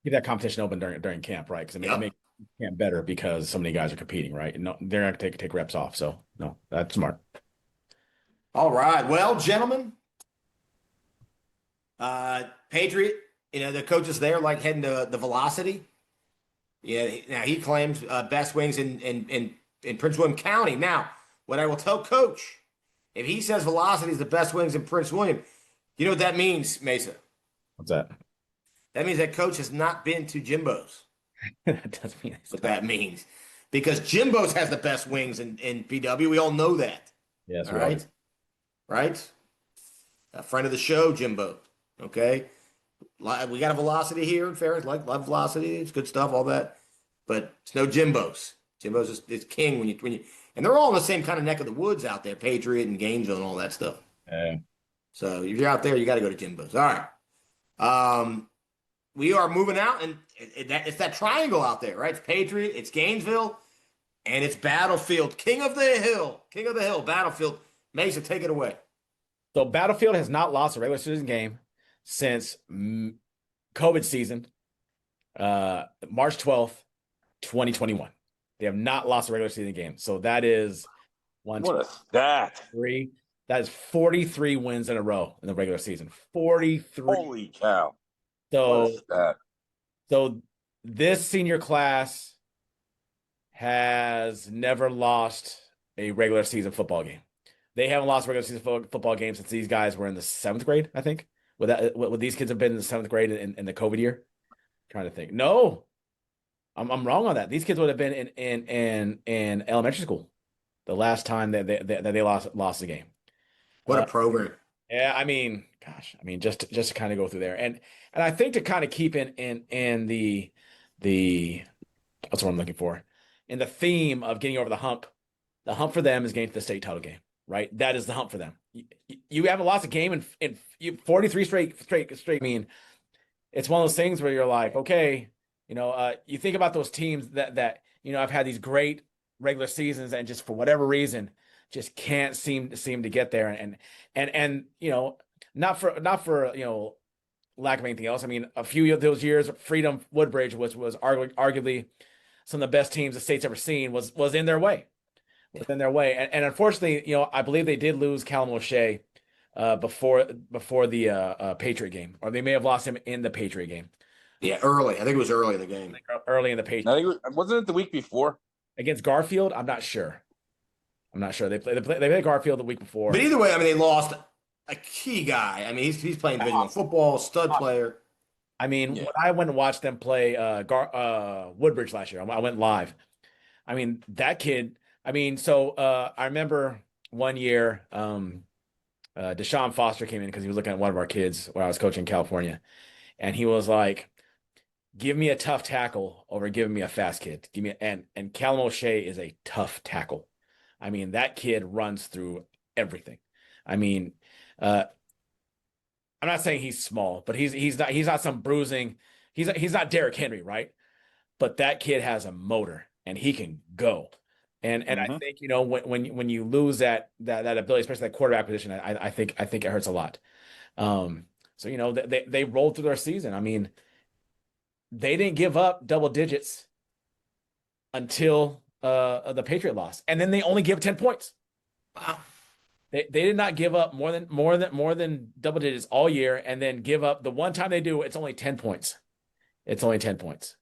Keep that competition open during camp, right? Because it makes camp better because so many guys are competing, right? No, they're not going to take reps off. So, no, that's smart. All right. Well, gentlemen, Patriot, the coaches there like heading to the Velocity. Yeah, now he claims best wings in Prince William County. Now, what I will tell Coach, if he says Velocity is the best wings in Prince William, you know what that means, Mesa? What's that? That means that Coach has not been to Jimbo's. That doesn't mean What that means. Because Jimbo's has the best wings in PW. We all know that. Yes, all right. Right? A friend of the show, Jimbo. Okay. We got a Velocity here in Ferris. Love Velocity. It's good stuff, all that. But it's no Jimbo's. Jimbo's is king when you and they're all in the same kind of neck of the woods out there, Patriot and Gainesville and all that stuff. So if you're out there, you got to go to Jimbo's. All right. We are moving out, and it's that triangle out there, right? It's Patriot, it's Gainesville, and it's Battlefield. King of the Hill, Battlefield. Mesa, take it away. So Battlefield has not lost a regular season game since COVID season, March 12th, 2021. They have not lost a regular season game. So that is What a stat. 3. That is 43 wins in a row in the regular season. 43. Holy cow. So this senior class has never lost a regular season football game. They haven't lost a regular season football game since these guys were in the 7th grade, I think. Would these kids have been in the 7th grade in the COVID year? I'm trying to think. No, I'm wrong on that. These kids would have been in elementary school the last time that they lost a game. What a program. Yeah, I mean, gosh, just to kind of go through there, and I think to kind of keep in the what's what I'm looking for, in the theme of getting over the hump for them is getting to the state title game, right? That is the hump for them. You haven't lost a game in 43 straight. I mean, it's one of those things where you're like, okay, you think about those teams that I've had these great regular seasons and just for whatever reason just can't seem to get there, and not for lack of anything else. I mean, a few of those years, Freedom Woodbridge was arguably some of the best teams the state's ever seen was in their way, and unfortunately, I believe they did lose Callum O'Shea before the Patriot game, or they may have lost him in the Patriot game. Yeah, early. I think it was early in the game. Early in the Patriot. I think wasn't it the week before against Garfield? I'm not sure. They played Garfield the week before. But either way, they lost a key guy. He's playing Division I football, stud player. When I went and watched them play Woodbridge last year, I went live. That kid. I remember one year, Deshaun Foster came in because he was looking at one of our kids when I was coaching in California, and he was like, "Give me a tough tackle over giving me a fast kid. Give me and Callum O'Shea is a tough tackle. That kid runs through everything. I'm not saying he's small, but he's not some bruising. He's not Derrick Henry, right? But that kid has a motor and he can go. And I think when you lose that ability, especially that quarterback position, I think it hurts a lot. So they rolled through their season. They didn't give up double digits until the Patriot loss, and then they only give 10 points. Wow. They did not give up more than double digits all year, and then give up the one time they do, it's only 10 points. It's only 10 points.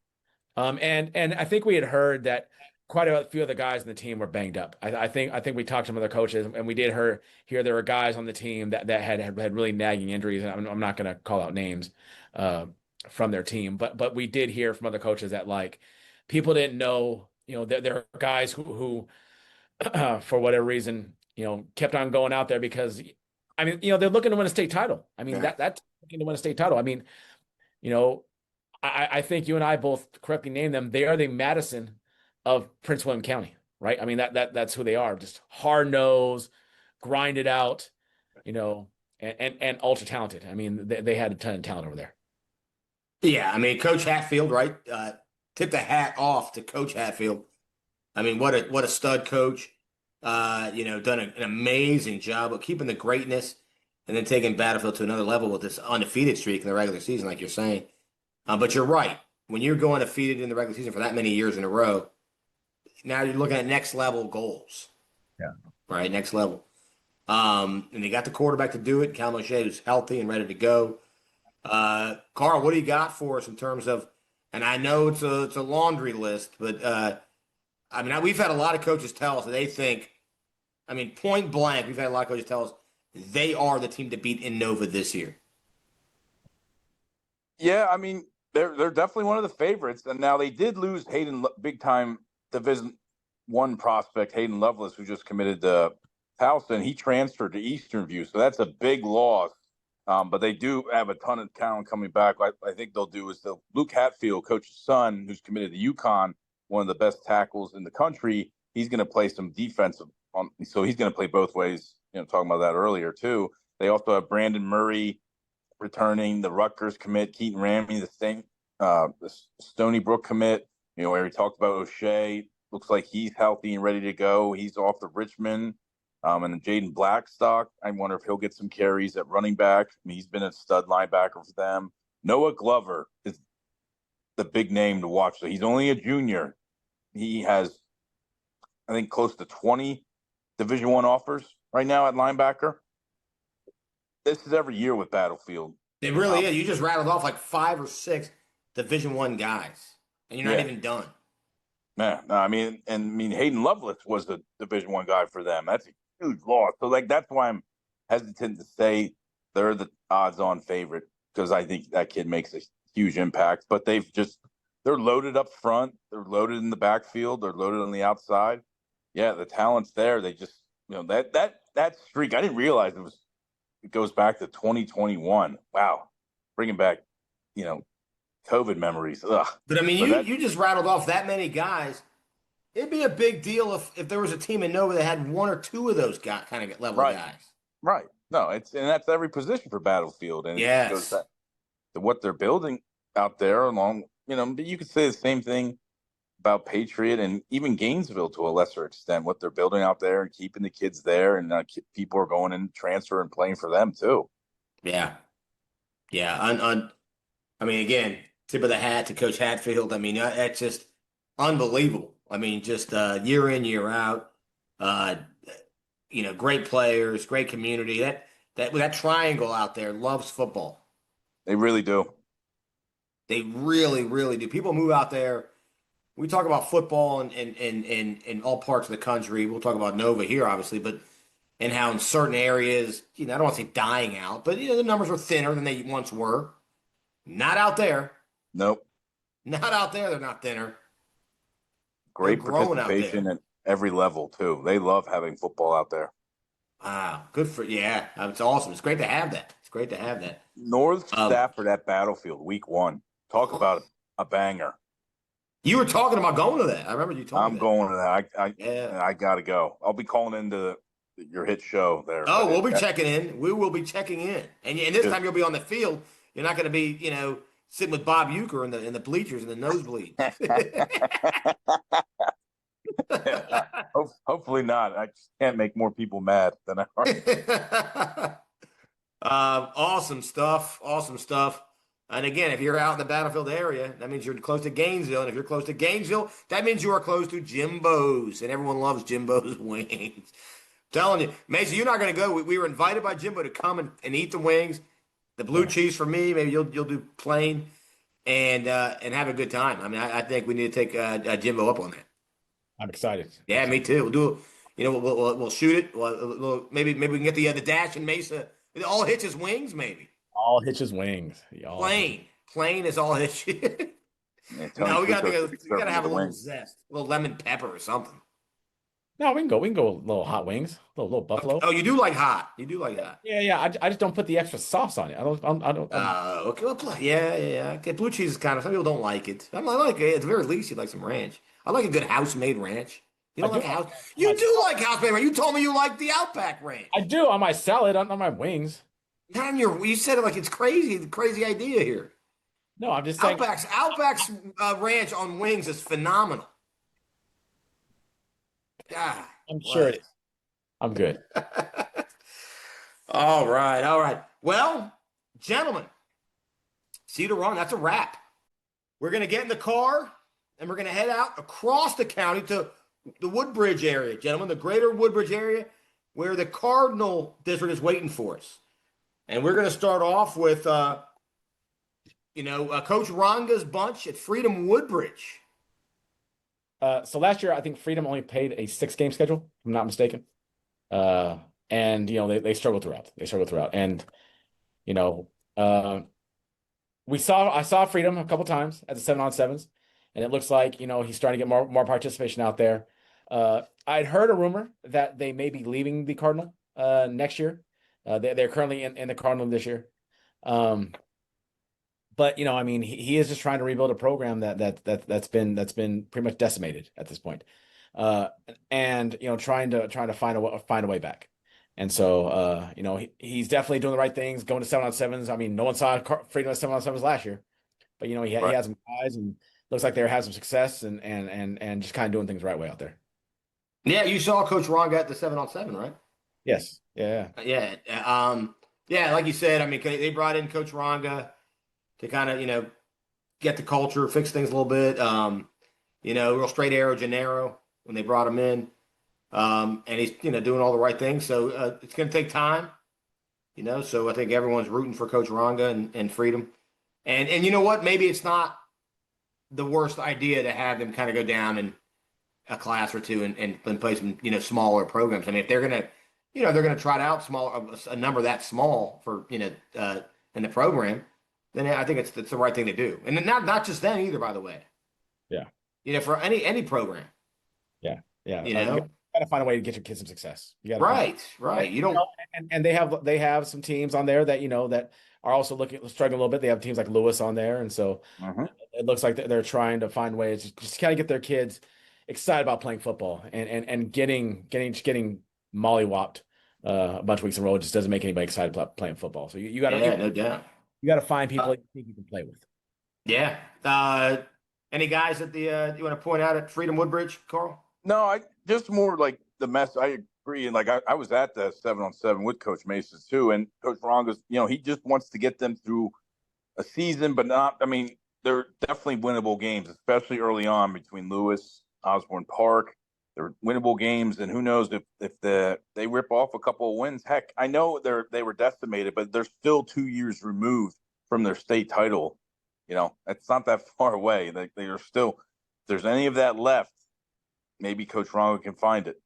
And I think we had heard that quite a few of the guys in the team were banged up. I think we talked to some other coaches, and we did hear there were guys on the team that had really nagging injuries, and I'm not going to call out names from their team, but we did hear from other coaches that like people didn't know, there are guys who for whatever reason, kept on going out there because, they're looking to win a state title. That's looking to win a state title. I think you and I both correctly named them. They are the Madison of Prince William County, right? That's who they are. Just hard nosed, grind it out, and ultra talented. They had a ton of talent over there. Yeah, Coach Hatfield, right? Tip the hat off to Coach Hatfield. What a stud coach. Done an amazing job of keeping the greatness and then taking Battlefield to another level with this undefeated streak in the regular season, like you're saying. But you're right. When you're going undefeated in the regular season for that many years in a row, now you're looking at next level goals. Yeah. Right, next level. And they got the quarterback to do it. Callum O'Shea was healthy and ready to go. Carl, what do you got for us in terms of? And I know it's a laundry list, but I mean, we've had a lot of coaches tell us that they think. I mean, point blank, we've had a lot of coaches tell us they are the team to beat in Nova this year. Yeah, I mean, they're definitely one of the favorites. And now they did lose big time Division I prospect Hayden Lovelace, who just committed to Towson. He transferred to Eastern View, so that's a big loss. But they do have a ton of talent coming back. I think they'll do is Luke Hatfield, coach's son, who's committed to UConn, one of the best tackles in the country. He's going to play some defensive so he's going to play both ways. Talking about that earlier too. They also have Brandon Murray returning, the Rutgers commit, Keaton Ramey, the Stony Brook commit. Where we talked about O'Shea, looks like he's healthy and ready to go. He's off to Richmond. And then Jaden Blackstock, I wonder if he'll get some carries at running back. I mean, he's been a stud linebacker for them. Noah Glover is the big name to watch. So he's only a junior. He has, I think, close to 20 Division I offers right now at linebacker. This is every year with Battlefield. It really is. You just rattled off like 5 or 6 Division I guys, and you're not even done. Man, I mean, Hayden Lovelace was a Division I guy for them. That's a huge loss. So, that's why I'm hesitant to say they're the odds-on favorite, because I think that kid makes a huge impact. But they're loaded up front. They're loaded in the backfield. They're loaded on the outside. Yeah, the talent's there. They just, that streak. I didn't realize it goes back to 2021. Wow, bringing back, COVID memories. Ugh. But I mean, you just rattled off that many guys. It'd be a big deal if there was a team in Nova that had 1 or 2 of those kind of level guys. Right. No, that's every position for Battlefield, and it goes back to what they're building out there along. But you could say the same thing about Patriot and even Gainesville to a lesser extent. What they're building out there and keeping the kids there, and people are going in transfer and playing for them too. Yeah. I mean, again, tip of the hat to Coach Hatfield. I mean, that's just unbelievable. I mean, just year in, year out. Great players, great community. That triangle out there loves football. They really do. They really, really do. People move out there. We talk about football in all parts of the country. We'll talk about Nova here, obviously, but and how in certain areas, I don't want to say dying out, but the numbers are thinner than they once were. Not out there. Nope. Not out there. They're not thinner. Great participation at every level too. They love having football out there. Wow, good for it's awesome. It's great to have that. North Stafford at Battlefield, week 1. Talk about a banger. You were talking about going to that. I remember you talking. I'm going to that. I got to go. I'll be calling into your hit show there. Oh, we'll be checking in. We will be checking in, and this time you'll be on the field. You're not going to be, sitting with Bob Euchre in the bleachers and the nosebleed. Hopefully not. I just can't make more people mad than I are. Awesome stuff. And again, if you're out in the Battlefield area, that means you're close to Gainesville. And if you're close to Gainesville, that means you are close to Jimbo's. And everyone loves Jimbo's wings. Telling you, Mason, you're not going to go. We were invited by Jimbo to come and eat the wings. The blue cheese for me. Maybe you'll do plain and have a good time. I mean, I think we need to take Jimbo up on that. I'm excited. Yeah, me too. We'll do. We'll shoot it. Maybe we can get the Dash and Mesa. All Hitches wings, maybe. All Hitches wings. Plain is all Hitches. No, we gotta have a little zest, a little lemon pepper or something. No, we can go a little hot wings, a little buffalo. Oh, you do like hot. Yeah. I just don't put the extra sauce on it. I don't. Okay. Well, yeah. Okay, blue cheese is some people don't like it. I like it. At the very least, you like some ranch. I like a good house-made ranch. You don't like house? You do like house-made ranch. You told me you like the Outback ranch. I do on my salad, on my wings. Not on your. You said it like it's crazy. The crazy idea here. No, I'm just saying. Outback's ranch on wings is phenomenal. God, I'm sure it is. I'm good. All right. Well, gentlemen, Cedar Run, that's a wrap. We're going to get in the car and we're going to head out across the county to the Woodbridge area, gentlemen, the greater Woodbridge area where the Cardinal district is waiting for us. And we're going to start off with Coach Ronga's bunch at Freedom Woodbridge. So last year, I think Freedom only played a 6-game schedule, if I'm not mistaken. And they struggled throughout. And you know, I saw Freedom a couple times at the 7-on-7s, and it looks like he's starting to get more participation out there. I'd heard a rumor that they may be leaving the Cardinal next year. They're currently in the Cardinal this year. But I mean, he is just trying to rebuild a program that's been pretty much decimated at this point, and trying to find a way back. And so he's definitely doing the right things, going to 7-on-7s. I mean, no one saw Freedom at 7-on-7s last year, but he had some guys and looks like they're having some success and just kind of doing things the right way out there. Yeah, you saw Coach Ronga at the 7-on-7, right? Yes. Yeah. Yeah. Like you said, I mean, they brought in Coach Ronga to kind of, get the culture, fix things a little bit. Real straight arrow Gennaro when they brought him in. And he's, doing all the right things. So it's going to take time, so I think everyone's rooting for Coach Ronga and Freedom. And you know what? Maybe it's not the worst idea to have them kind of go down in a class or two and play some, smaller programs. I mean, if they're going to, they're going to trot out a number that small for, in the program, then I think it's the right thing to do. And not just them either, by the way. Yeah. For any program. Yeah. Yeah. You got to find a way to get your kids some success. You got right. You don't. And they have some teams on there that that are also struggling a little bit. They have teams like Lewis on there, and so it looks like they're trying to find ways to just kind of get their kids excited about playing football and getting mollywopped a bunch of weeks in a row just doesn't make anybody excited about playing football. So you got to no doubt. You got to find people you think you can play with. Yeah. Any guys at the you want to point out at Freedom Woodbridge, Carl? No, I just more like the mess. I agree, and like I was at the 7-on-7 with Coach Mason too, and Coach Ronga's. He just wants to get them through a season, but not. I mean, they're definitely winnable games, especially early on between Lewis, Osborne Park. They're winnable games, and who knows if they rip off a couple of wins. Heck, I know they were decimated, but they're still 2 years removed from their state title. It's not that far away. They are still. If there's any of that left, maybe Coach Ronga can find it.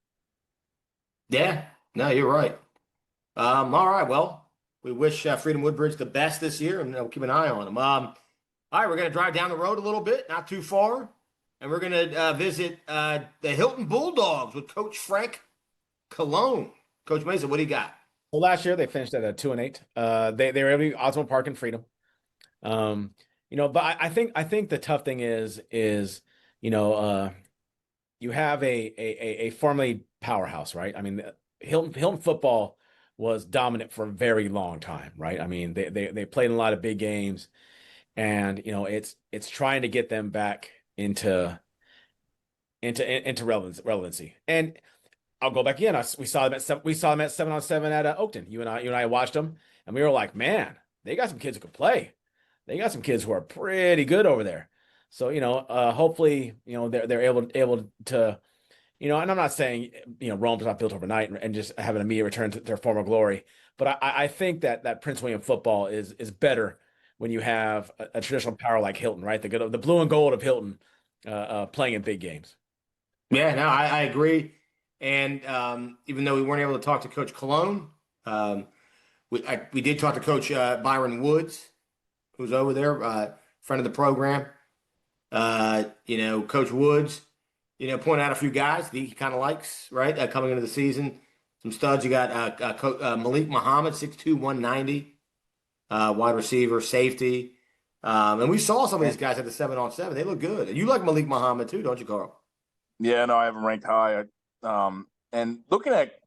Yeah, no, you're right. All right, well, we wish Freedom Woodbridge the best this year, and we'll keep an eye on them. All right, we're going to drive down the road a little bit, not too far, and we're going to visit the Hilton Bulldogs with Coach Frank Cologne. Coach Mason, what do you got? Well, last year they finished at 2-8. They were able to Osborne Park and Freedom. But I think the tough thing is you have a formerly powerhouse, right? I mean, Hilton football was dominant for a very long time, right? I mean, they played in a lot of big games, and it's trying to get them back into relevancy. And I'll go back in. We saw them at 7-on-7 at Oakton. You and I watched them, and we were like, man, they got some kids who can play. They got some kids who are pretty good over there. So hopefully they're able to and I'm not saying Rome's not built overnight and just have an immediate return to their former glory, but I think that Prince William football is better when you have a traditional power like Hilton, right? The blue and gold of Hilton playing in big games. Yeah, no, I agree. And even though we weren't able to talk to Coach Cologne, we did talk to Coach Byron Woods, who's over there, friend of the program. Coach Woods, point out a few guys that he kind of likes, right? Coming into the season, some studs. You got Malik Muhammad, 6'2", 190, wide receiver, safety. And we saw some of these guys at the 7-on-7. They look good. You like Malik Muhammad too, don't you, Carl? Yeah, no, I have him ranked high. And looking at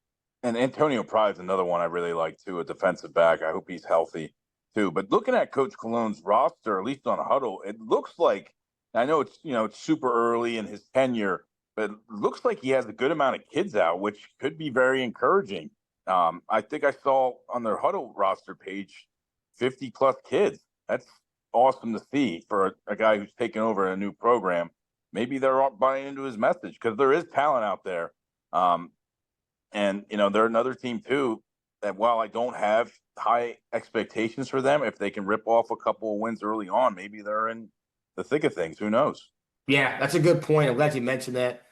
Antonio Pride's another one I really like too, a defensive back. I hope he's healthy too. But looking at Coach Cologne's roster, at least on a huddle, it looks like, I know it's super early in his tenure, but it looks like he has a good amount of kids out, which could be very encouraging. I think I saw on their huddle roster page 50 plus kids. That's awesome to see for a guy who's taken over a new program. Maybe they're all buying into his message because there is talent out there. And they're another team too. that while I don't have high expectations for them, if they can rip off a couple of wins early on, maybe they're in the thick of things. Who knows? Yeah, that's a good point. I'm glad you mentioned that.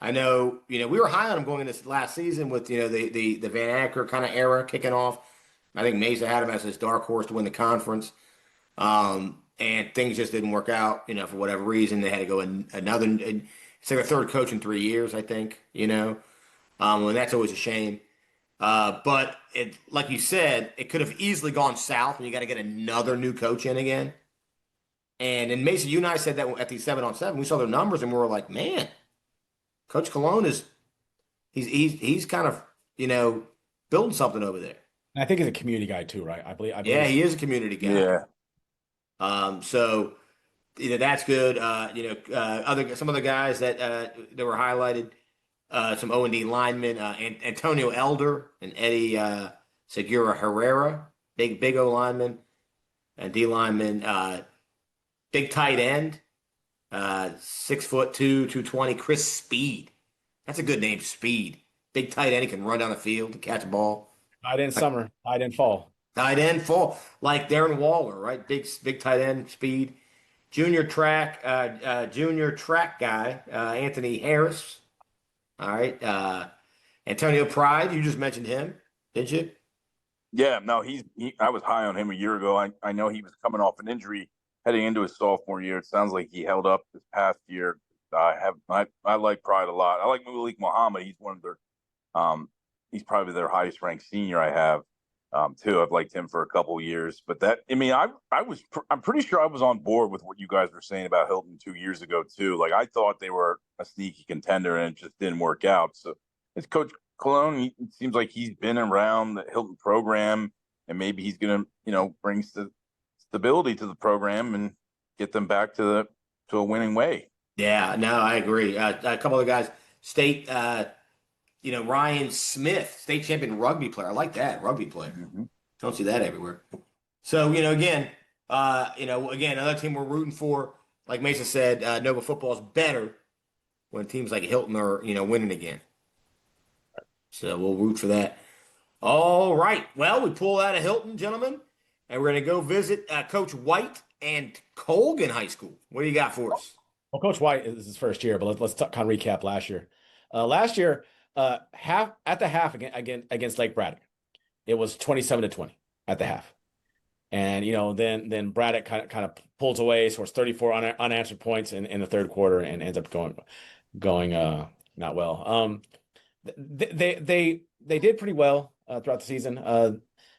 I know, we were high on him going into this last season with, the Van Acker kind of era kicking off. I think Mesa had him as his dark horse to win the conference. And things just didn't work out, for whatever reason. They had to go in another, it's like a third coach in 3 years, I think, and that's always a shame. But it, like you said, it could have easily gone south and you got to get another new coach in again. And in Mesa, you and I said that at the 7-on-7, we saw their numbers and we were like, man, Coach Cologne he's kind of, building something over there. And I think he's a community guy too, right? I believe. Yeah, he is a community guy. Yeah. So that's good. Some other guys that were highlighted, some O&D linemen, Antonio Elder and Eddie Segura Herrera, big O lineman and D lineman, big tight end, 6'2", 220, Chris Speed. That's a good name, Speed. Big tight end, he can run down the field to catch a ball. Tight end summer, tight end fall. Tight end fall, like Darren Waller, right? Big tight end, Speed. Junior track guy, Anthony Harris. All right. Antonio Pride, you just mentioned him, did you? Yeah, no, I was high on him a year ago. I know he was coming off an injury heading into his sophomore year. It sounds like he held up this past year. I like Pride a lot. I like Malik Muhammad. He's one of their he's probably their highest ranked senior I have too. I've liked him for a couple of years. But I'm pretty sure I was on board with what you guys were saying about Hilton 2 years ago too. Like I thought they were a sneaky contender and it just didn't work out. So it's Coach Cologne. It seems like he's been around the Hilton program and maybe he's going to, bring stability to the program and get them back to a winning way. Yeah, no, I agree. A couple of guys, state, Ryan Smith, state champion rugby player. I like that rugby player. Mm-hmm. Don't see that everywhere. So again, another team we're rooting for. Like Mesa said, Nova football is better when teams like Hilton are winning again. So we'll root for that. All right. Well, we pull out of Hilton, gentlemen, and we're going to go visit Coach White and Colgan High School. What do you got for us? Well, Coach White is his first year, but let's kind of recap last year. Last year, half again against Lake Braddock, it was 27-20 at the half, and then Braddock kind of pulls away, scores 34 unanswered points in the third quarter, and ends up going not well. They did pretty well throughout the season.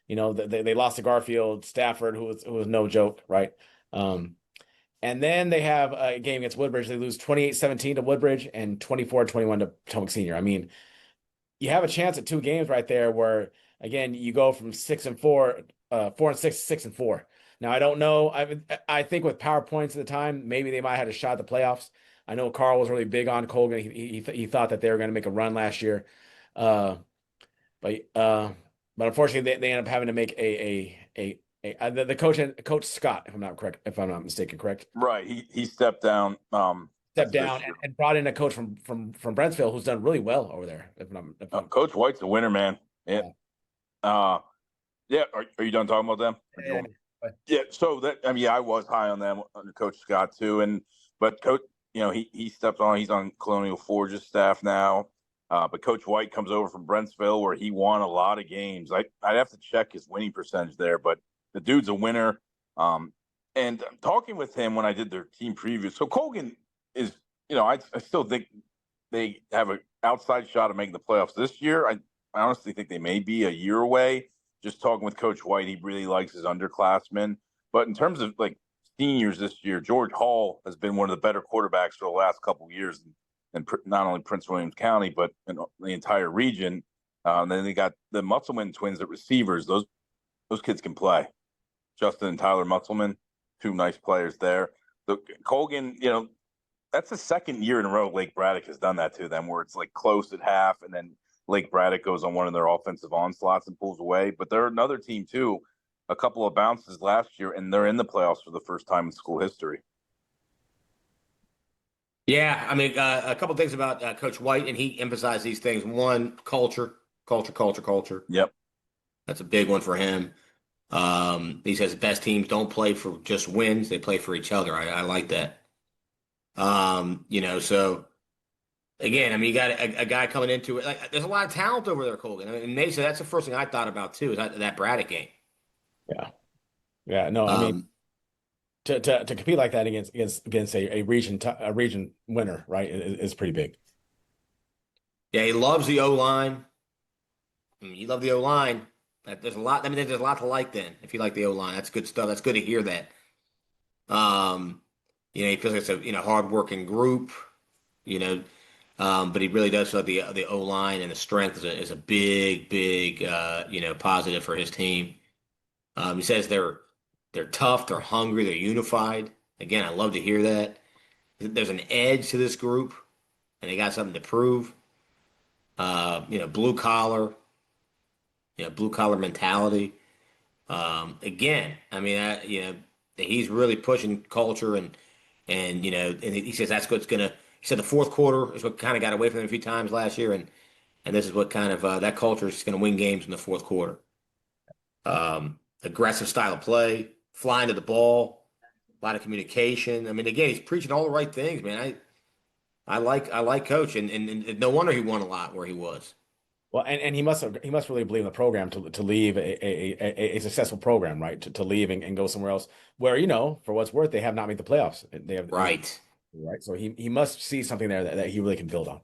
They lost to Garfield, Stafford, who was no joke, right? And then they have a game against Woodbridge. They lose 28-17 to Woodbridge and 24-21 to Potomac Senior. I mean, you have a chance at two games right there where, again, you go from 6-4, 4-6 to 6-4. Now, I don't know. I think with PowerPoints at the time, maybe they might have had a shot at the playoffs. I know Carl was really big on Colgan. He thought that they were going to make a run last year. But unfortunately, they ended up having to make the coach Scott, if I'm not mistaken, correct? Right. He stepped down. And brought in a coach from Brentsville who's done really well over there. Coach White's a winner, man. Yeah. Are you done talking about them? Yeah. So I was high on them under Coach Scott too, but Coach, he stepped on. He's on Colonial Forge's staff now. But Coach White comes over from Brentsville where he won a lot of games. I'd have to check his winning percentage there, but the dude's a winner. And talking with him when I did their team preview. So Colgan is, I still think they have an outside shot of making the playoffs this year. I honestly think they may be a year away. Just talking with Coach White, he really likes his underclassmen. But in terms of seniors this year, George Hall has been one of the better quarterbacks for the last couple of years. And not only Prince William County, but in the entire region. Then they got the Musselman twins at receivers. Those kids can play. Justin and Tyler Musselman, two nice players there. So Colgan, that's the second year in a row Lake Braddock has done that to them, where it's close at half, and then Lake Braddock goes on one of their offensive onslaughts and pulls away. But they're another team too. A couple of bounces last year, and they're in the playoffs for the first time in school history. Yeah, a couple of things about Coach White, and he emphasized these things. One, culture. Yep. That's a big one for him. He says the best teams don't play for just wins; they play for each other. I like that. So again, I mean, you got a guy coming into it. Like, there's a lot of talent over there, Colgan. I mean, and Mesa, that's the first thing I thought about too, is that Braddock game. Yeah. Yeah. No, I mean, Um, to compete like that against a region winner, right, is pretty big. yeah, he loves the O line. I mean, you love the O line. There's a lot. I mean, there's a lot to like. Then, if you like the O line, that's good stuff. That's good to hear that. Um, he feels like it's a hardworking group. You know, but he really does feel like the O line and the strength is a big positive for his team. He says they're tough, they're hungry, they're unified. Again, I love to hear that. There's an edge to this group, and they got something to prove. Blue collar, blue collar mentality. Again, I mean, he's really pushing culture and he says that's what's gonna. He said the fourth quarter is what kind of got away from him a few times last year, and this is what kind of that culture is going to win games in the fourth quarter. Aggressive style of play, flying to the ball, a lot of communication. I mean, again, he's preaching all the right things, man. I like Coach, and no wonder he won a lot where he was. Well, and he must really believe in the program to leave a successful program, right? To leave and go somewhere else where, for what's worth, they have not made the playoffs. They have Right. Right. So he must see something there that he really can build on.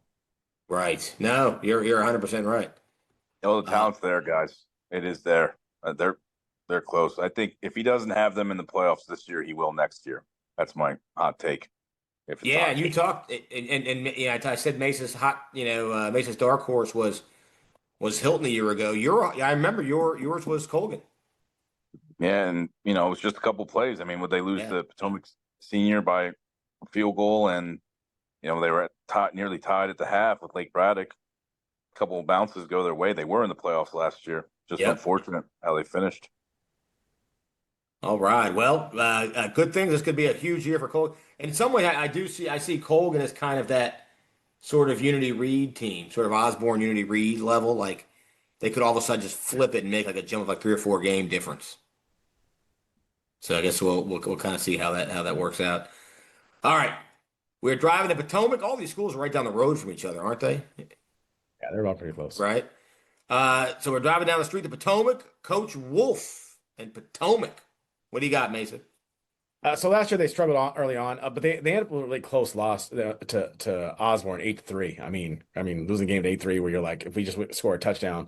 Right. No, you're 100% right. The talent's there, guys. It is there. They're close. I think if he doesn't have them in the playoffs this year, he will next year. That's my hot take. Yeah, you talked, and I said Mesa's Mesa's dark horse was Hilton a year ago. I remember yours was Colgan. Yeah, and it was just a couple plays. I mean, would they lose to Potomac Senior by a field goal, and they were nearly tied at the half with Lake Braddock. A couple of bounces go their way. They were in the playoffs last year. Just unfortunate how they finished. All right. Well, good thing. This could be a huge year for Colgan. In some way, I see Colgan as kind of that sort of Unity Reed team, sort of Osborne Unity Reed level. Like they could all of a sudden just flip it and make like a jump of like 3 or 4 game difference. So I guess we'll kind of see how that works out. All right. We're driving to Potomac. All these schools are right down the road from each other, aren't they? Yeah, they're all pretty close. Right. So we're driving down the street to Potomac. Coach Wolf and Potomac. What do you got, Mason? So last year they struggled early on, but they had a really close loss to Osborne 8-3. I mean losing the game to 8-3, where you're like, if we just score a touchdown,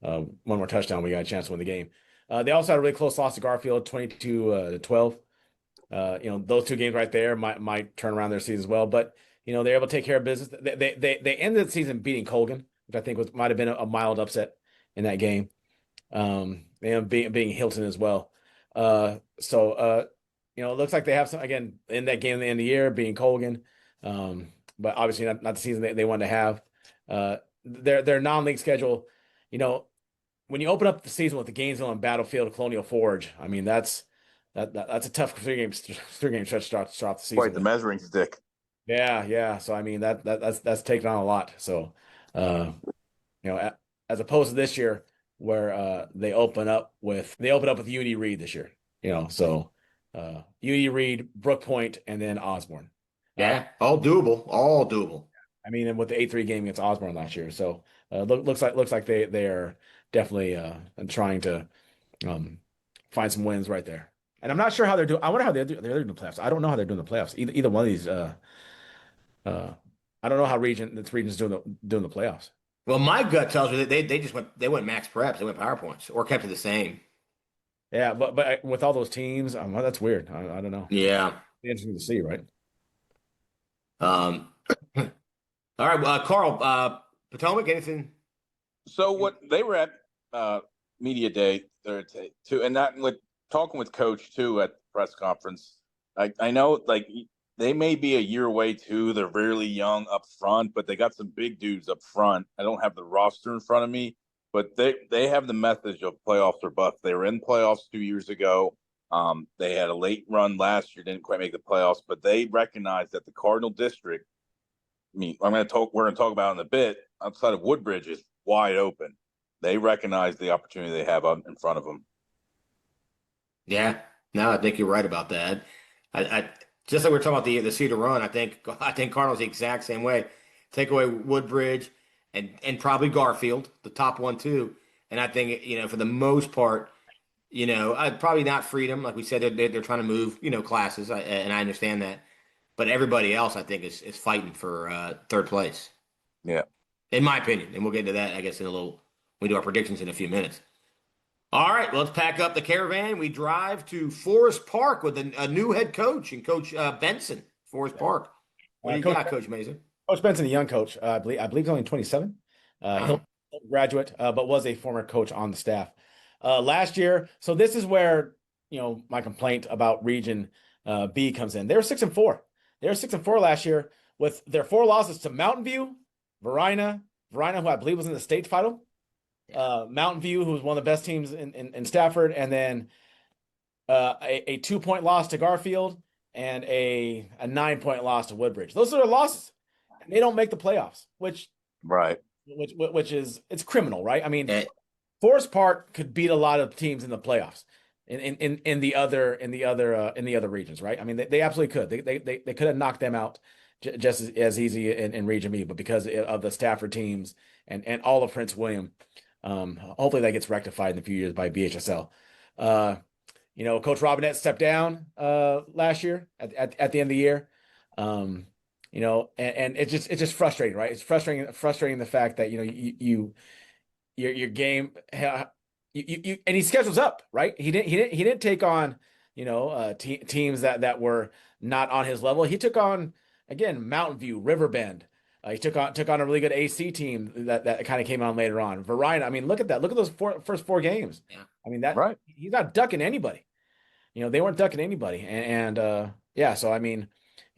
one more touchdown, we got a chance to win the game. They also had a really close loss to Garfield, 22-12. Those 2 games right there might turn around their season as well. But they're able to take care of business. They ended the season beating Colgan, which I think might have been a mild upset in that game. And being Hilton as well. It looks like they have some again in that game at the end of the year being Colgan, but obviously not the season they wanted to have. Their non-league schedule, when you open up the season with the Gainesville and Battlefield Colonial Forge, I mean that's a tough 3-game stretch to start the season. Quite the measuring stick. Yeah. So I mean that's taken on a lot. So as opposed to this year where they open up with Uni Reed this year. Uni Reed, Brook Point, and then Osborne. Yeah, all doable. I mean, and with the 8-3 game against Osborne last year, so looks like they are definitely trying to find some wins right there. And I'm not sure how they're doing. I wonder how they're doing the playoffs. I don't know how they're doing the playoffs. Either one of these. I don't know how this region's doing the playoffs. Well, my gut tells me that they went max preps, they went PowerPoints, or kept it the same. Yeah, but with all those teams, well, that's weird. I don't know. Yeah, interesting to see, right? All right, Carl, Potomac, anything? So what they were at media day there too, and that with talking with Coach too at the press conference. I know like they may be a year away too. They're really young up front, but they got some big dudes up front. I don't have the roster in front of me, but they have the message of playoffs or bust. They were in playoffs 2 years ago. They had a late run last year, didn't quite make the playoffs, but they recognize that the Cardinal district, we're going to talk about in a bit, outside of Woodbridge is wide open. They recognize the opportunity they have out in front of them. Yeah, no, I think you're right about that. I just like we are talking about the Cedar Run. I think Cardinal's the exact same way. Take away Woodbridge and probably Garfield, the top one too. And I think for the most part, probably not Freedom, like we said, they're trying to move classes, and I understand that. But everybody else, I think, is fighting for third place. Yeah, in my opinion, and we'll get into that, I guess, in a little. We do our predictions in a few minutes. All right, let's pack up the caravan. We drive to Forest Park with a new head coach and Coach Benson. Forest Park. What do you got, Coach Mason? Coach Benson, a young coach. I believe he's only 27. He'll graduate, but was a former coach on the staff last year. So this is where my complaint about Region B comes in. They were 6-4. They were 6-4 last year with their 4 losses to Mountain View, Varina, who I believe was in the state title. Mountain View, who was one of the best teams in Stafford, and then a 2-point loss to Garfield and a 9-point loss to Woodbridge. Those are their losses. And they don't make the playoffs, which is it's criminal, right? I mean, Forest Park could beat a lot of teams in the playoffs in the other regions, right? I mean, they absolutely could. They could have knocked them out just as easy in Region B, but because of the Stafford teams and all of Prince William. Hopefully that gets rectified in a few years by BHSL. Coach Robinette stepped down last year at the end of the year. And it's just frustrating, right? It's frustrating the fact that your game and he schedules up, right? He didn't take on teams that were not on his level. He took on again Mountain View, Riverbend. He took on a really good AC team that kind of came on later on. Varina, I mean, look at that. Look at those first 4 games. Yeah. I mean, he's not ducking anybody. They weren't ducking anybody. So I mean,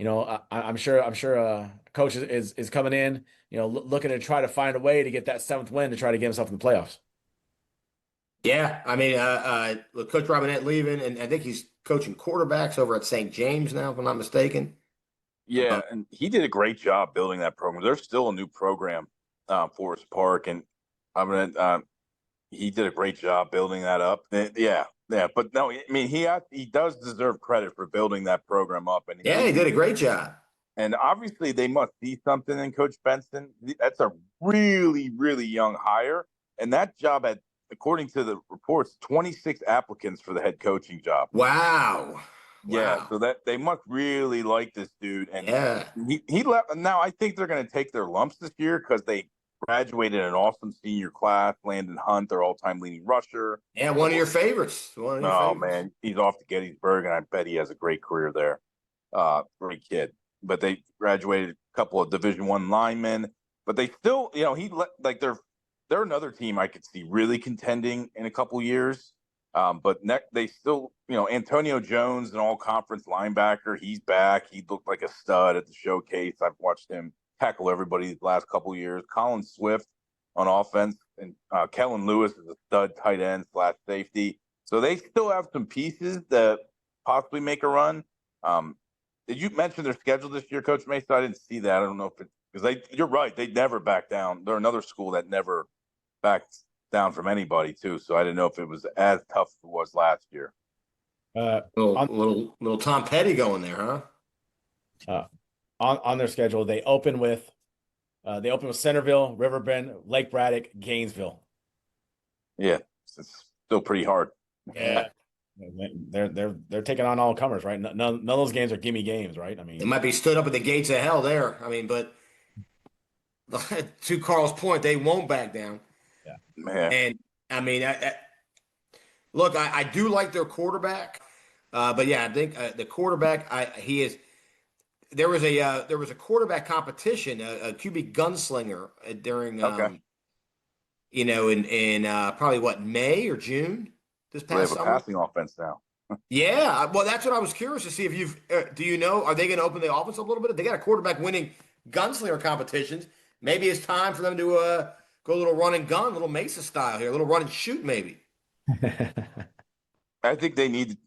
I'm sure coach is coming in, looking to try to find a way to get that 7th win to try to get himself in the playoffs. Yeah, I mean, with Coach Robinette leaving, and I think he's coaching quarterbacks over at St. James now, if I'm not mistaken. Yeah, and he did a great job building that program. There's still a new program, Forest Park, and he did a great job building that up. Yeah. But no, I mean he does deserve credit for building that program up, and he did a great job. And obviously, they must see something in Coach Benson. That's a really, really young hire, and that job had, according to the reports, 26 applicants for the head coaching job. Wow. Yeah, so that they must really like this dude, and he left. Now I think they're going to take their lumps this year because they graduated an awesome senior class. Landon Hunt, their all-time leading rusher. Yeah, one of your favorites. Man, he's off to Gettysburg, and I bet he has a great career there. Great kid. But they graduated a couple of Division I linemen, but they still, they're another team I could see really contending in a couple years. But they still, Antonio Jones, an all-conference linebacker, he's back. He looked like a stud at the showcase. I've watched him tackle everybody the last couple of years. Colin Swift on offense, and Kellen Lewis is a stud tight end / safety. So they still have some pieces that possibly make a run. Did you mention their schedule this year, Coach Mason? I didn't see that. I don't know if because you're right. They never back down. They're another school that never backed down from anybody too, so I didn't know if it was as tough as it was last year. Little Tom Petty going there, huh? On their schedule, they open with Centerville, Riverbend, Lake Braddock, Gainesville. Yeah, it's still pretty hard. Yeah, they're taking on all comers, right? None of those games are gimme games, right? I mean, it might be stood up at the gates of hell there. I mean, but to Carl's point, they won't back down. Yeah, man. And I mean, I do like their quarterback, but yeah, I think the quarterback, he is. There was a quarterback competition, a QB gunslinger during, in probably May or June this past summer. They have a passing offense now. Yeah, well, that's what I was curious to see if you've. Are they going to open the offense up a little bit? If they got a quarterback winning gunslinger competitions, maybe it's time for them to go a little run and gun, a little Mesa style here, a little run and shoot, maybe. I think they need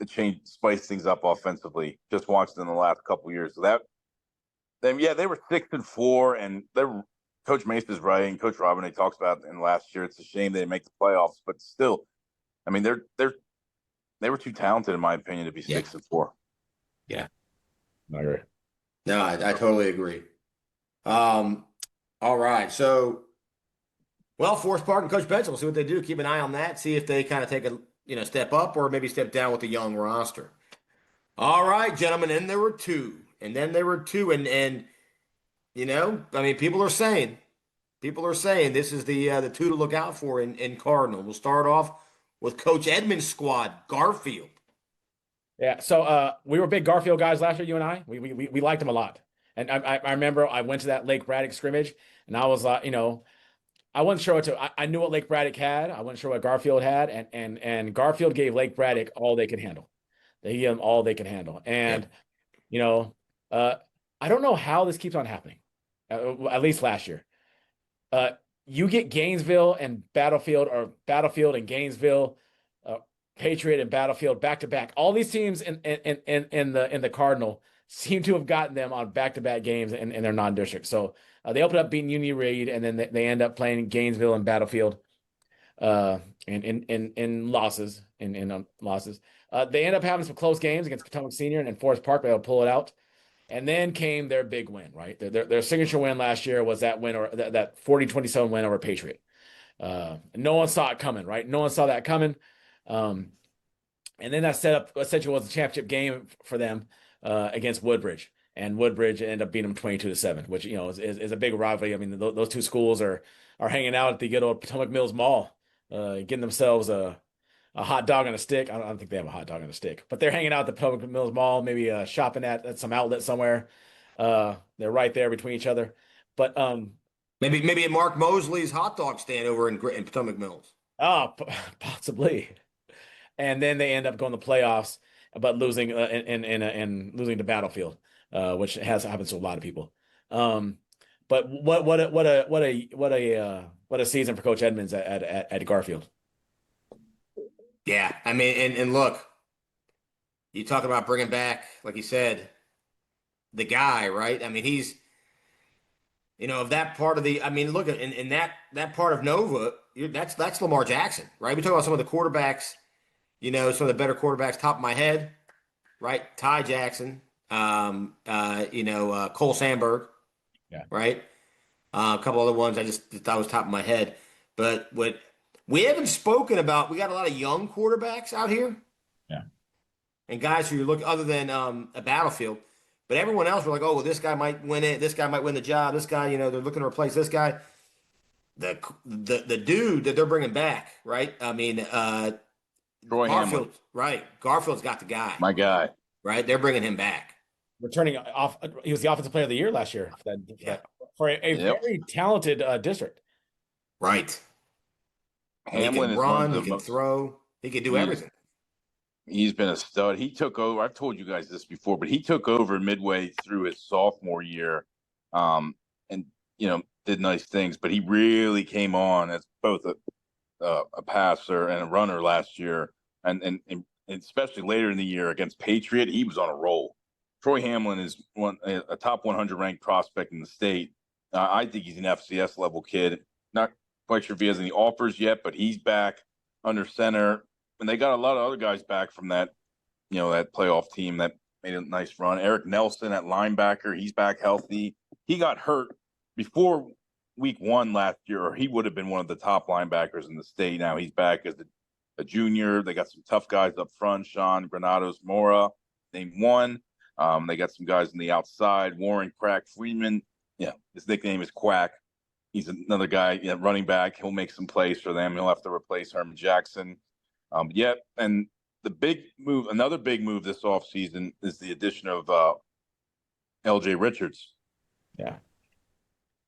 to spice things up offensively. Just watched in the last couple of years. So they were 6-4, and Coach Mace is right, and Coach Robin talks about in last year. It's a shame they didn't make the playoffs, but still, I mean, they were too talented, in my opinion, to be 6-4. Yeah, I agree. no, I totally agree. All right, so Forest Park and Coach Benson, we'll see what they do. Keep an eye on that. See if they kind of take a step up or maybe step down with the young roster. All right, gentlemen, and there were two, and then there were two, and I mean, people are saying this is the two to look out for in Cardinal. We'll start off with Coach Edmonds' squad, Garfield. Yeah, so we were big Garfield guys last year, you and I. We liked him a lot. And I remember I went to that Lake Braddock scrimmage, and I was like, I wasn't sure what to. I knew what Lake Braddock had. I wasn't sure what Garfield had, and Garfield gave Lake Braddock all they could handle. They gave them all they could handle, and I don't know how this keeps on happening. At least last year, you get Gainesville and Battlefield, or Battlefield and Gainesville, Patriot and Battlefield back to back. All these teams in the Cardinal seem to have gotten them on back-to-back games in their non-district. So they open up beating Union Reed, and then they end up playing Gainesville and Battlefield in losses. Losses. They end up having some close games against Potomac Senior and Forest Park, but they'll pull it out. And then came their big win, right? Their signature win last year was that win, or that 40-27 win over Patriot. No one saw it coming, right? No one saw that coming. And then that set up essentially was a championship game for them against Woodbridge, and Woodbridge ended up beating them 22-7, which is a big rivalry. I mean, those two schools are hanging out at the good old Potomac Mills Mall, getting themselves a hot dog on a stick. I don't think they have a hot dog on a stick, but they're hanging out at the Potomac Mills Mall, maybe shopping at some outlet somewhere. They're right there between each other. But maybe at Mark Mosley's hot dog stand over in Potomac Mills. Oh, possibly. And then they end up going to the playoffs, but losing and losing to Battlefield, which has happens to a lot of people. But what a season for Coach Edmonds at Garfield. Yeah, I mean, and look, you talk about bringing back, like you said, the guy, right? I mean, he's, of that part of I mean, look, in that part of Nova, that's Lamar Jackson, right? We talk about some of the quarterbacks, some of the better quarterbacks, top of my head, right? Ty Jackson, Cole Sandberg, right? A couple other ones I just thought was top of my head, but what we haven't spoken about, we got a lot of young quarterbacks out here. Yeah. And guys who you're looking, other than a Battlefield, but everyone else, we're like, oh, well, this guy might win it. This guy might win the job. This guy, they're looking to replace this guy. The dude that they're bringing back, right? I mean, Troy Garfield, Hamlin. Right? Garfield's got the guy. My guy. Right? They're bringing him back. Returning off, he was the offensive player of the year last year for a very talented district. Right. Hamlin he can run, he can throw, he can do everything. He's been a stud. He took over. I've told you guys this before, but he took over midway through his sophomore year, and did nice things. But he really came on as both a passer and a runner last year, and especially later in the year against Patriot, he was on a roll. Troy Hamlin is a top 100 ranked prospect in the state. I think he's an FCS level kid. Not quite sure if he has any offers yet, but he's back under center. And they got a lot of other guys back from that, that playoff team that made a nice run. Eric Nelson at linebacker, he's back healthy. He got hurt before week 1 last year, or he would have been one of the top linebackers in the state. Now he's back as a junior. They got some tough guys up front, Sean Granados Mora, named one. They got some guys on the outside, Warren Crack Freeman. Yeah, his nickname is Quack. He's another guy, running back. He'll make some plays for them. He'll have to replace Herman Jackson. And the big move, another big move this offseason is the addition of LJ Richards. Yeah.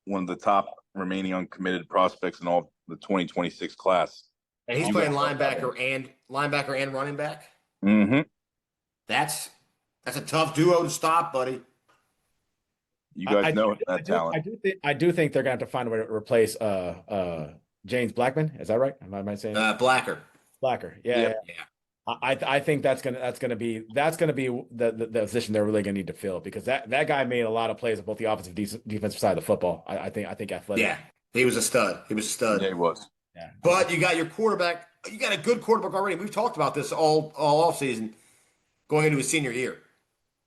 One of the top remaining uncommitted prospects in all the 2026 class. And he's playing linebacker and running back. Mm-hmm. That's a tough duo to stop, buddy. You guys know that talent. I do think they're going to have to find a way to replace James Blackman. Is that right? Am I saying Blacker? Blacker. Yeah. I think that's gonna be the position they're really gonna need to fill, because that guy made a lot of plays on both the offensive defensive side of the football. I think athletic. Yeah, he was a stud. He was a stud. Yeah, he was. Yeah. But you got your quarterback. You got a good quarterback already. We've talked about this all off season, going into his senior year.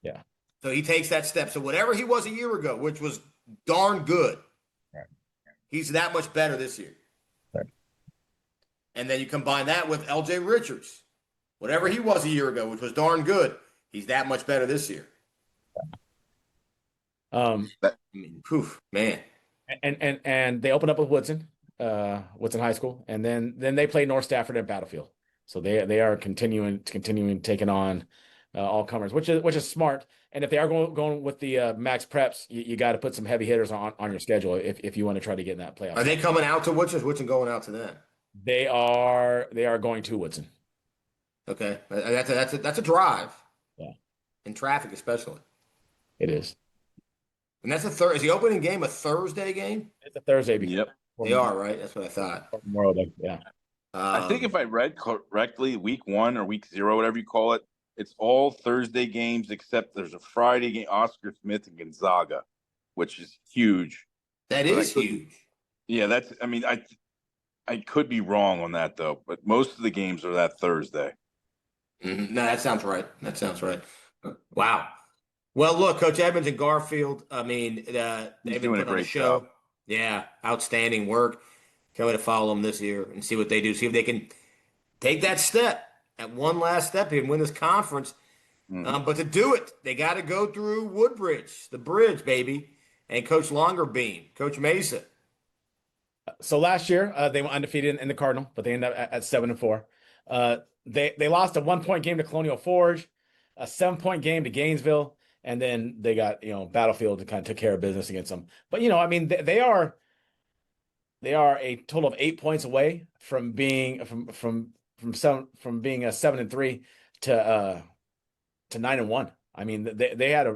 Yeah. So he takes that step. So whatever he was a year ago, which was darn good, Right. he's that much better this year. Right. And then you combine that with LJ Richards. Whatever he was a year ago, which was darn good, he's that much better this year. I mean, man. And they opened up with Woodson High School, and then they play North Stafford at Battlefield. So they are continuing taking on all comers, which is smart. And if they are going with the max preps, you got to put some heavy hitters on your schedule if you want to try to get in that playoff. Are they coming out to Woodson? Is Woodson going out to them? They are going to Woodson. Okay, that's a drive. Yeah, in traffic especially. It is. And that's is the opening game a Thursday game? It's a Thursday. Yep. They are, right? That's what I thought. Memorial Day. Yeah. I think if I read correctly, week 1 or week 0, whatever you call it, it's all Thursday games except there's a Friday game, Oscar Smith and Gonzaga, which is huge. That is huge. Yeah, that's. I mean, I could be wrong on that though, but most of the games are that Thursday. Mm-hmm. No, that sounds right. Wow. Well, look, Coach Edmonds and Garfield. I mean, they've been doing a putting on great show. job. Yeah, outstanding work. Can't wait to follow them this year and see what they do. See if they can take that step, that one last step, and win this conference. But to do it, they got to go through Woodbridge, the bridge, baby, and Coach Longerbeam, Coach Mesa. So last year they went undefeated in the Cardinal, but they ended up at 7-4. They lost a 1-point game to Colonial Forge, a 7-point game to Gainesville, and then they got Battlefield to kind of took care of business against them. But I mean they are a total of 8 points away from being from being a 7-3 to 9-1. I mean they had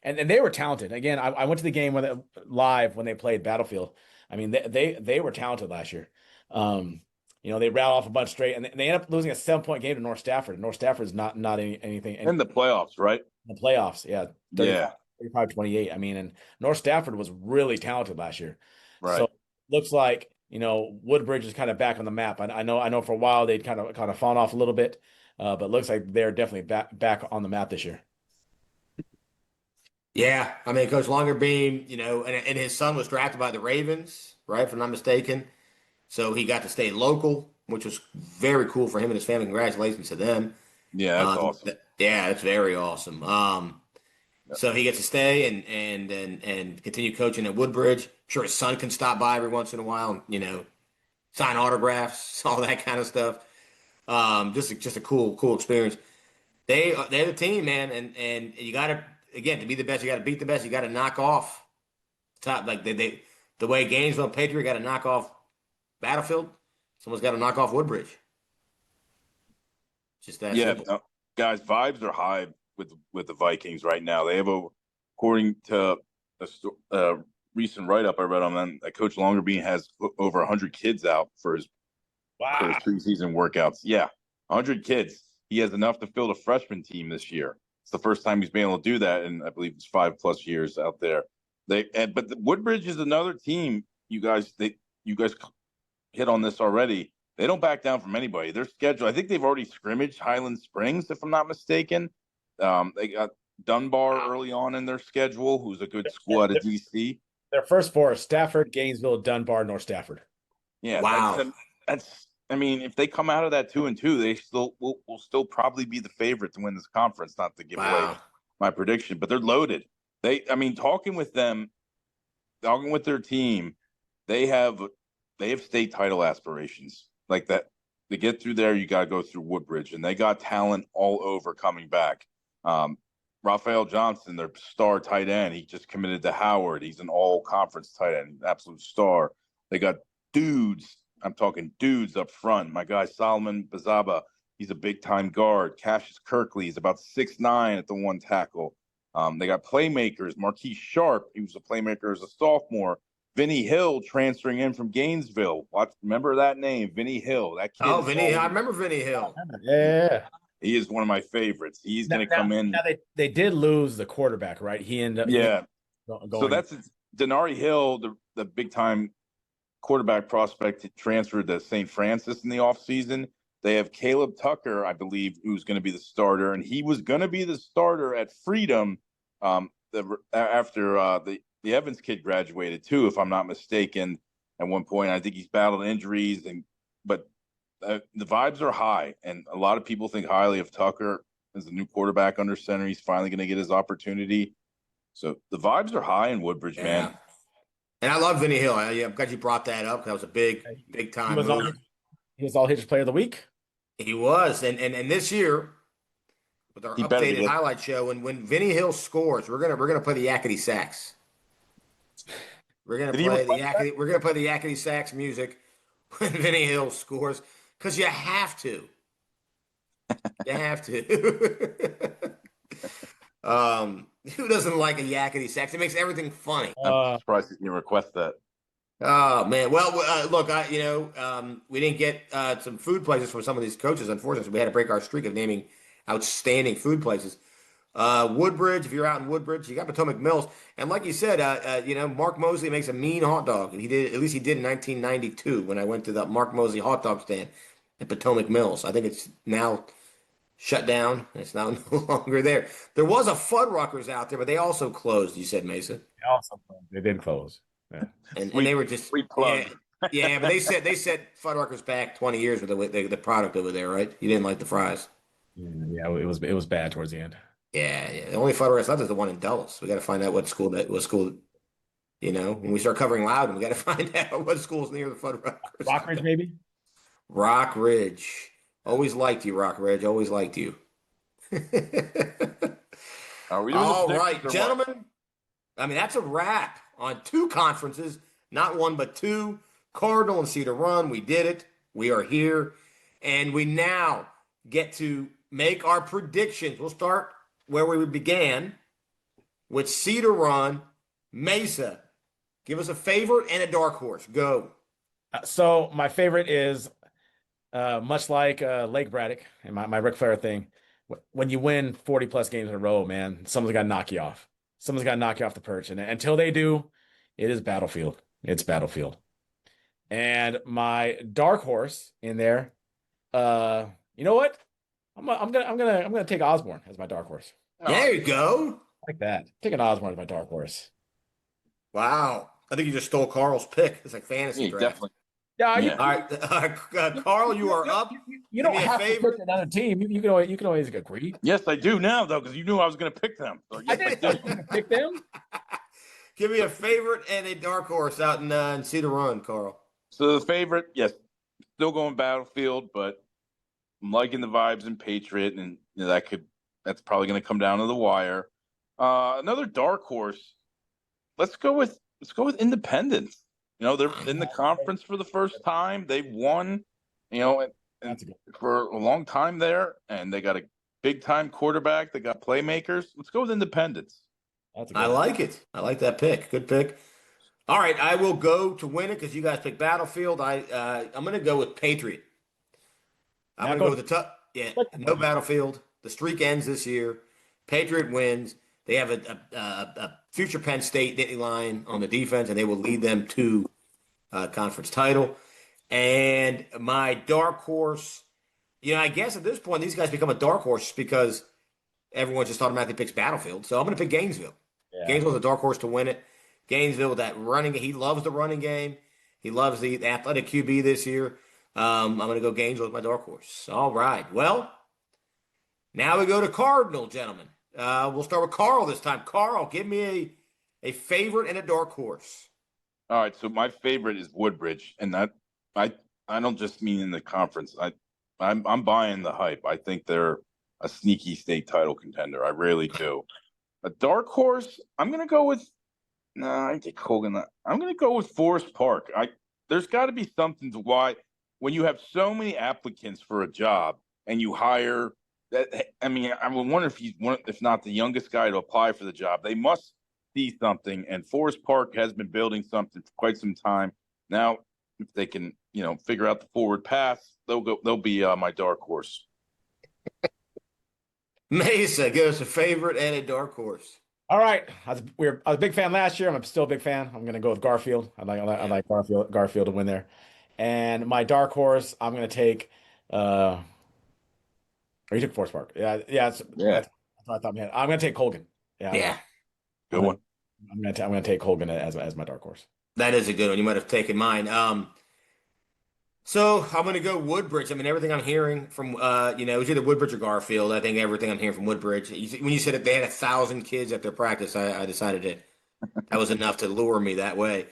and they were talented. Again, I went to the game live when they played Battlefield. I mean they were talented last year. They rattled off a bunch straight, and they end up losing a 7-point game to North Stafford. North Stafford is not anything in the playoffs, right? In the playoffs, yeah. 35-28. I mean, and North Stafford was really talented last year. Right. So looks like Woodbridge is kind of back on the map. I know for a while they'd kind of fallen off a little bit, but looks like they're definitely back on the map this year. Yeah, I mean, Coach Longerbeam, and his son was drafted by the Ravens, right? If I'm not mistaken. So he got to stay local, which was very cool for him and his family. Congratulations to them. Yeah, that's awesome. That's very awesome. So he gets to stay and continue coaching at Woodbridge. I'm sure his son can stop by every once in a while and, sign autographs, all that kind of stuff. Just a cool experience. They're the team, man, and you got to, again, to be the best, you got to beat the best. You got to knock off top, like the way Gainesville and Patriot got to knock off Battlefield. Someone's got to knock off Woodbridge. Just that. Yeah, simple. guys, vibes are high with the Vikings right now. They have according to a recent write-up I read on them, that Coach Longerbeam has over 100 kids out for his preseason workouts. Yeah, 100 kids. He has enough to field a freshman team this year. It's the first time he's been able to do that in, I believe, it's 5+ years out there. But the Woodbridge is another team. You guys hit on this already. They don't back down from anybody. Their schedule, I think they've already scrimmaged Highland Springs, if I'm not mistaken. They got Dunbar early on in their schedule, who's a good school out of DC. Their first 4 are Stafford, Gainesville, Dunbar, North Stafford. Yeah, wow. That's I mean, if they come out of that 2-2, they will still probably be the favorite to win this conference. Not to give away my prediction, but they're loaded. Talking with their team, they have state title aspirations like that. To get through there, you got to go through Woodbridge, and they got talent all over coming back. Raphael Johnson, their star tight end, he just committed to Howard. He's an all-conference tight end, absolute star. They got dudes. I'm talking dudes up front. My guy Solomon Bazaba, he's a big-time guard. Cassius Kirkley is about 6'9" at the one tackle. They got playmakers. Marquise Sharp, he was a playmaker as a sophomore. Vinny Hill transferring in from Gainesville. Remember that name, Vinny Hill. That kid. I remember Vinny Hill. Yeah. He is one of my favorites. He's going to come in. Now they did lose the quarterback, right? He ended up going. So that's Denari Hill, the big time quarterback prospect, transferred to St. Francis in the offseason. They have Caleb Tucker, I believe, who's going to be the starter, and he was going to be the starter at Freedom after the Evans kid graduated too, if I'm not mistaken. At one point, I think he's battled injuries, but the vibes are high, and a lot of people think highly of Tucker as the new quarterback under center. He's finally going to get his opportunity. So the vibes are high in Woodbridge, man. And I love Vinny Hill. I'm glad you brought that up. That was a big time move. He was all Hitches Player of the Week. He was, and this year with our updated highlight show, and when Vinny Hill scores, we're gonna play the Yakety Sax. We're gonna play the Yakety Sax music when Vinny Hill scores, because you have to. You have to. Who doesn't like a Yakety Sax? It makes everything funny. I'm surprised you didn't request that. Oh man! Well, look, we didn't get some food places from some of these coaches. Unfortunately, we had to break our streak of naming outstanding food places. Woodbridge, if you're out in Woodbridge, you got Potomac Mills, and like you said, Mark Mosley makes a mean hot dog, and he did in 1992 when I went to the Mark Mosley hot dog stand at Potomac Mills. I think it's now shut down. It's now no longer there. There was a Fuddruckers out there, but they also closed. You said, Mason. They did close. Yeah. And they were just but they said Fuddruckers back 20 years with the product over there, right? You didn't like the fries. Yeah, it was bad towards the end. Yeah. The only Fuddruckers left is the one in Dulles. We got to find out what school. When we start covering Loudon, we got to find out what school's near the Fuddruckers. Rockridge, maybe. Rockridge. Always liked you, Rockridge. Always liked you. All right, gentlemen. I mean, that's a wrap on two conferences, not one but two. Cardinal and Cedar Run. We did it. We are here, and we now get to make our predictions. We'll start where we began with Cedar Run. Mesa, give us a favorite and a dark horse. Go. So my favorite is much like Lake Braddock and my Ric Flair thing. When you win 40 plus games in a row, man, someone's got to knock you off. Someone's got to knock you off the perch. And until they do, it is Battlefield. It's Battlefield. And my dark horse in there, you know what? I'm gonna take Osborne as my dark horse. There you go. Like that. Taking Osborne as my dark horse. Wow. I think you just stole Carl's pick. It's like fantasy draft. Definitely. Yeah. All right, Carl, you are up. You don't have to pick another team. You can always agree. Yes, I do now though, because you knew I was going to pick them. So yes, I did. Pick them. Give me a favorite and a dark horse out in Cedar Run, Carl. So the favorite, yes, still going Battlefield, but I'm liking the vibes in Patriot, and that's probably going to come down to the wire. Another dark horse. Let's go with Independence. They're in the conference for the first time. They've won, and for a long time there, and they got a big-time quarterback. They got playmakers. Let's go with Independence. I like it. I like that pick. Good pick. All right, I will go to win it because you guys picked Battlefield. I'm going to go with Patriot. I'm going to go with the no Battlefield. The streak ends this year. Patriot wins. They have a future Penn State line on the defense, and they will lead them to conference title. And my dark horse, I guess at this point, these guys become a dark horse because everyone just automatically picks Battlefield. So I'm going to pick Gainesville. Yeah. Gainesville's a dark horse to win it. Gainesville with that running, he loves the running game. He loves the athletic QB this year. I'm going to go Gainesville with my dark horse. All right. Well, now we go to Cardinal, gentlemen. We'll start with Carl this time. Carl, give me a favorite and a dark horse. All right, so my favorite is Woodbridge, and that I don't just mean in the conference. I'm buying the hype. I think they're a sneaky state title contender. I really do. A dark horse, I'm gonna go with. I think Hogan. I'm gonna go with Forest Park. There's got to be something to why when you have so many applicants for a job and you hire. I would wonder if he's if not the youngest guy to apply for the job. They must see something, and Forest Park has been building something for quite some time. Now, if they can, figure out the forward pass, they'll be my dark horse. Mesa, give us a favorite and a dark horse. All right. I was a big fan last year. I'm still a big fan. I'm gonna go with Garfield. I like Garfield to win there. And my dark horse, I'm gonna take or you took Forest Park. Yeah, Yeah, that's what I thought, man. I'm gonna take Colgan. Yeah, Yeah, good one. I'm gonna take Colgan as my dark horse. that is a good one. You might have taken mine. So I'm going to go Woodbridge. I mean, everything I'm hearing from, it was either Woodbridge or Garfield. I think everything I'm hearing from Woodbridge. When you said that they had 1,000 kids at their practice, I decided that was enough to lure me that way.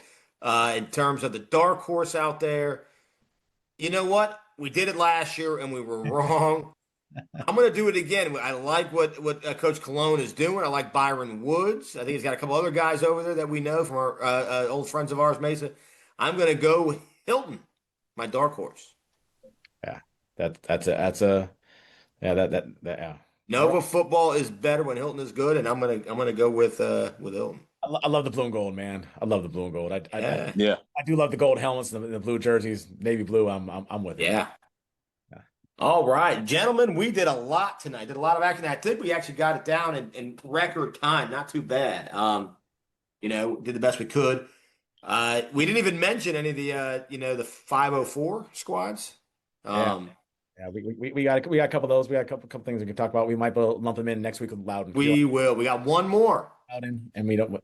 In terms of the dark horse out there, you know what? We did it last year and we were wrong. I'm going to do it again. I like what Coach Cologne is doing. I like Byron Woods. I think he's got a couple other guys over there that we know from our old friends of ours, Mesa. I'm going to go with Hilton, my dark horse. Yeah, that's a yeah that yeah. Nova football is better when Hilton is good, and I'm gonna go with Hilton. I love the blue and gold, man. I love the blue and gold. Yeah. Yeah, I do love the gold helmets and the blue jerseys, navy blue. I'm with it. Yeah. Yeah. All right, gentlemen, we did a lot tonight. Did a lot of action. I think we actually got it down in record time. Not too bad. Did the best we could. We didn't even mention any of the 504 squads. Yeah, we got a couple of those. We got a couple things we can talk about. We might lump them in next week with Loudon. We will. We got one more. Loudon, and we don't.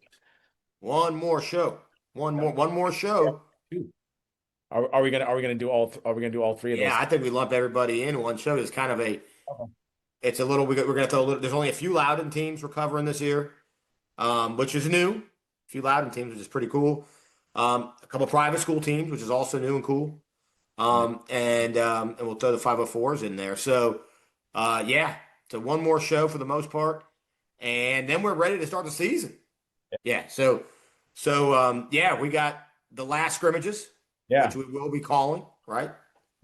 One more show. One more show. Are we gonna do all? Are we gonna do all three of those? Yeah, I think we lump everybody in one show. It's kind of a. Okay. It's a little. We're gonna throw a little. There's only a few Loudon teams we're covering this year, which is new. A few Loudon teams, which is pretty cool. A couple private school teams, which is also new and cool. And we'll throw the 504s in there. So, so one more show for the most part, and then we're ready to start the season. Yeah. So, we got the last scrimmages, which we will be calling, right?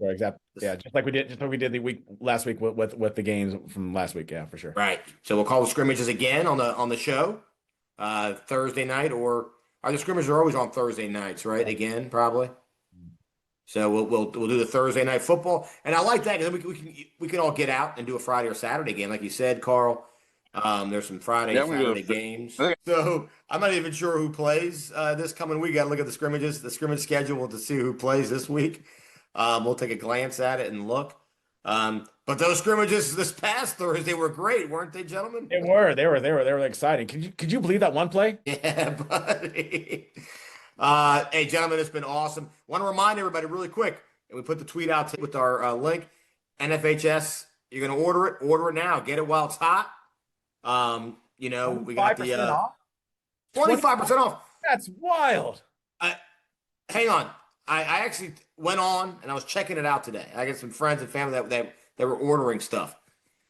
Right, exactly. Yeah, just like we did the last week with the games from last week. Yeah, for sure. Right. So we'll call the scrimmages again on the show, Thursday night, or the scrimmages are always on Thursday nights, right? Again, probably. So we'll do the Thursday night football, and I like that because we can all get out and do a Friday or Saturday game, like you said, Carl. There's some Friday, Saturday games. So I'm not even sure who plays this coming week. Got to look at the scrimmage schedule to see who plays this week. We'll take a glance at it and look. But those scrimmages this past Thursday were great, weren't they, gentlemen? They were exciting. Could you believe that one play? Yeah, buddy. Hey, gentlemen, it's been awesome. Want to remind everybody really quick, and we put the tweet out with our link, NFHS, you're going to order it now. Get it while it's hot. We got the 25% off. That's wild. Hang on. I actually went on, and I was checking it out today. I got some friends and family that were ordering stuff,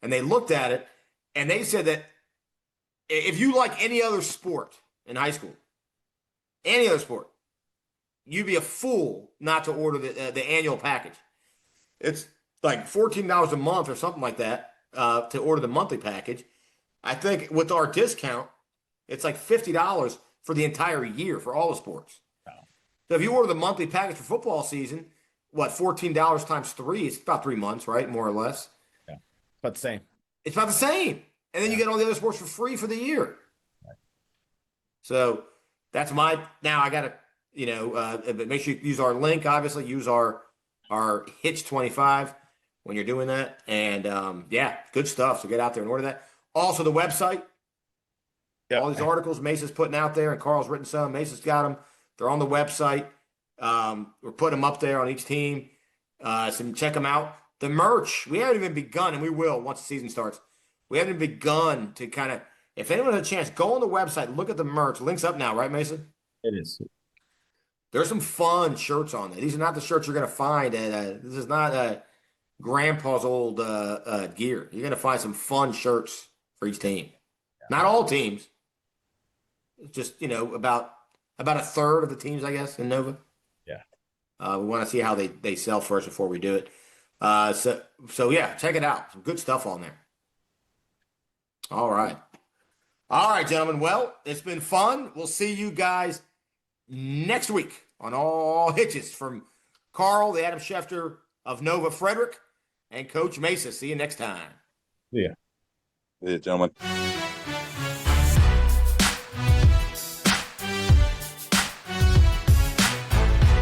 and they looked at it, and they said that if you like any other sport in high school, any other sport, you'd be a fool not to order the annual package. It's like $14 a month or something like that to order the monthly package. I think with our discount, it's like $50 for the entire year for all the sports. Wow. So if you order the monthly package for football season, $14 times 3? It's about 3 months, right? More or less. Yeah, about the same. It's about the same. And then you get all the other sports for free for the year. Right. So that's now I got to, make sure you use our link, obviously. Use our Hitch 25 when you're doing that. And, good stuff. So get out there and order that. Also, the website. Yep. All these articles Mesa's putting out there, and Carl's written some. Mesa's got them. They're on the website. We're putting them up there on each team. So check them out. The merch, we haven't even begun, and we will once the season starts. We haven't begun to kind of, if anyone has a chance, go on the website, look at the merch. Link's up now, right, Mason? It is. There's some fun shirts on there. These are not the shirts you're going to find at, this is not grandpa's old gear. You're going to find some fun shirts for each team. Yeah. Not all teams. Just, about a third of the teams, I guess, in Nova. Yeah. We want to see how they sell first before we do it. So check it out. Some good stuff on there. All right, gentlemen. Well, it's been fun. We'll see you guys next week on All Hitches from Carl, the Adam Schefter of Nova Frederick, and Coach Mesa. See you next time. Yeah. See you, gentlemen.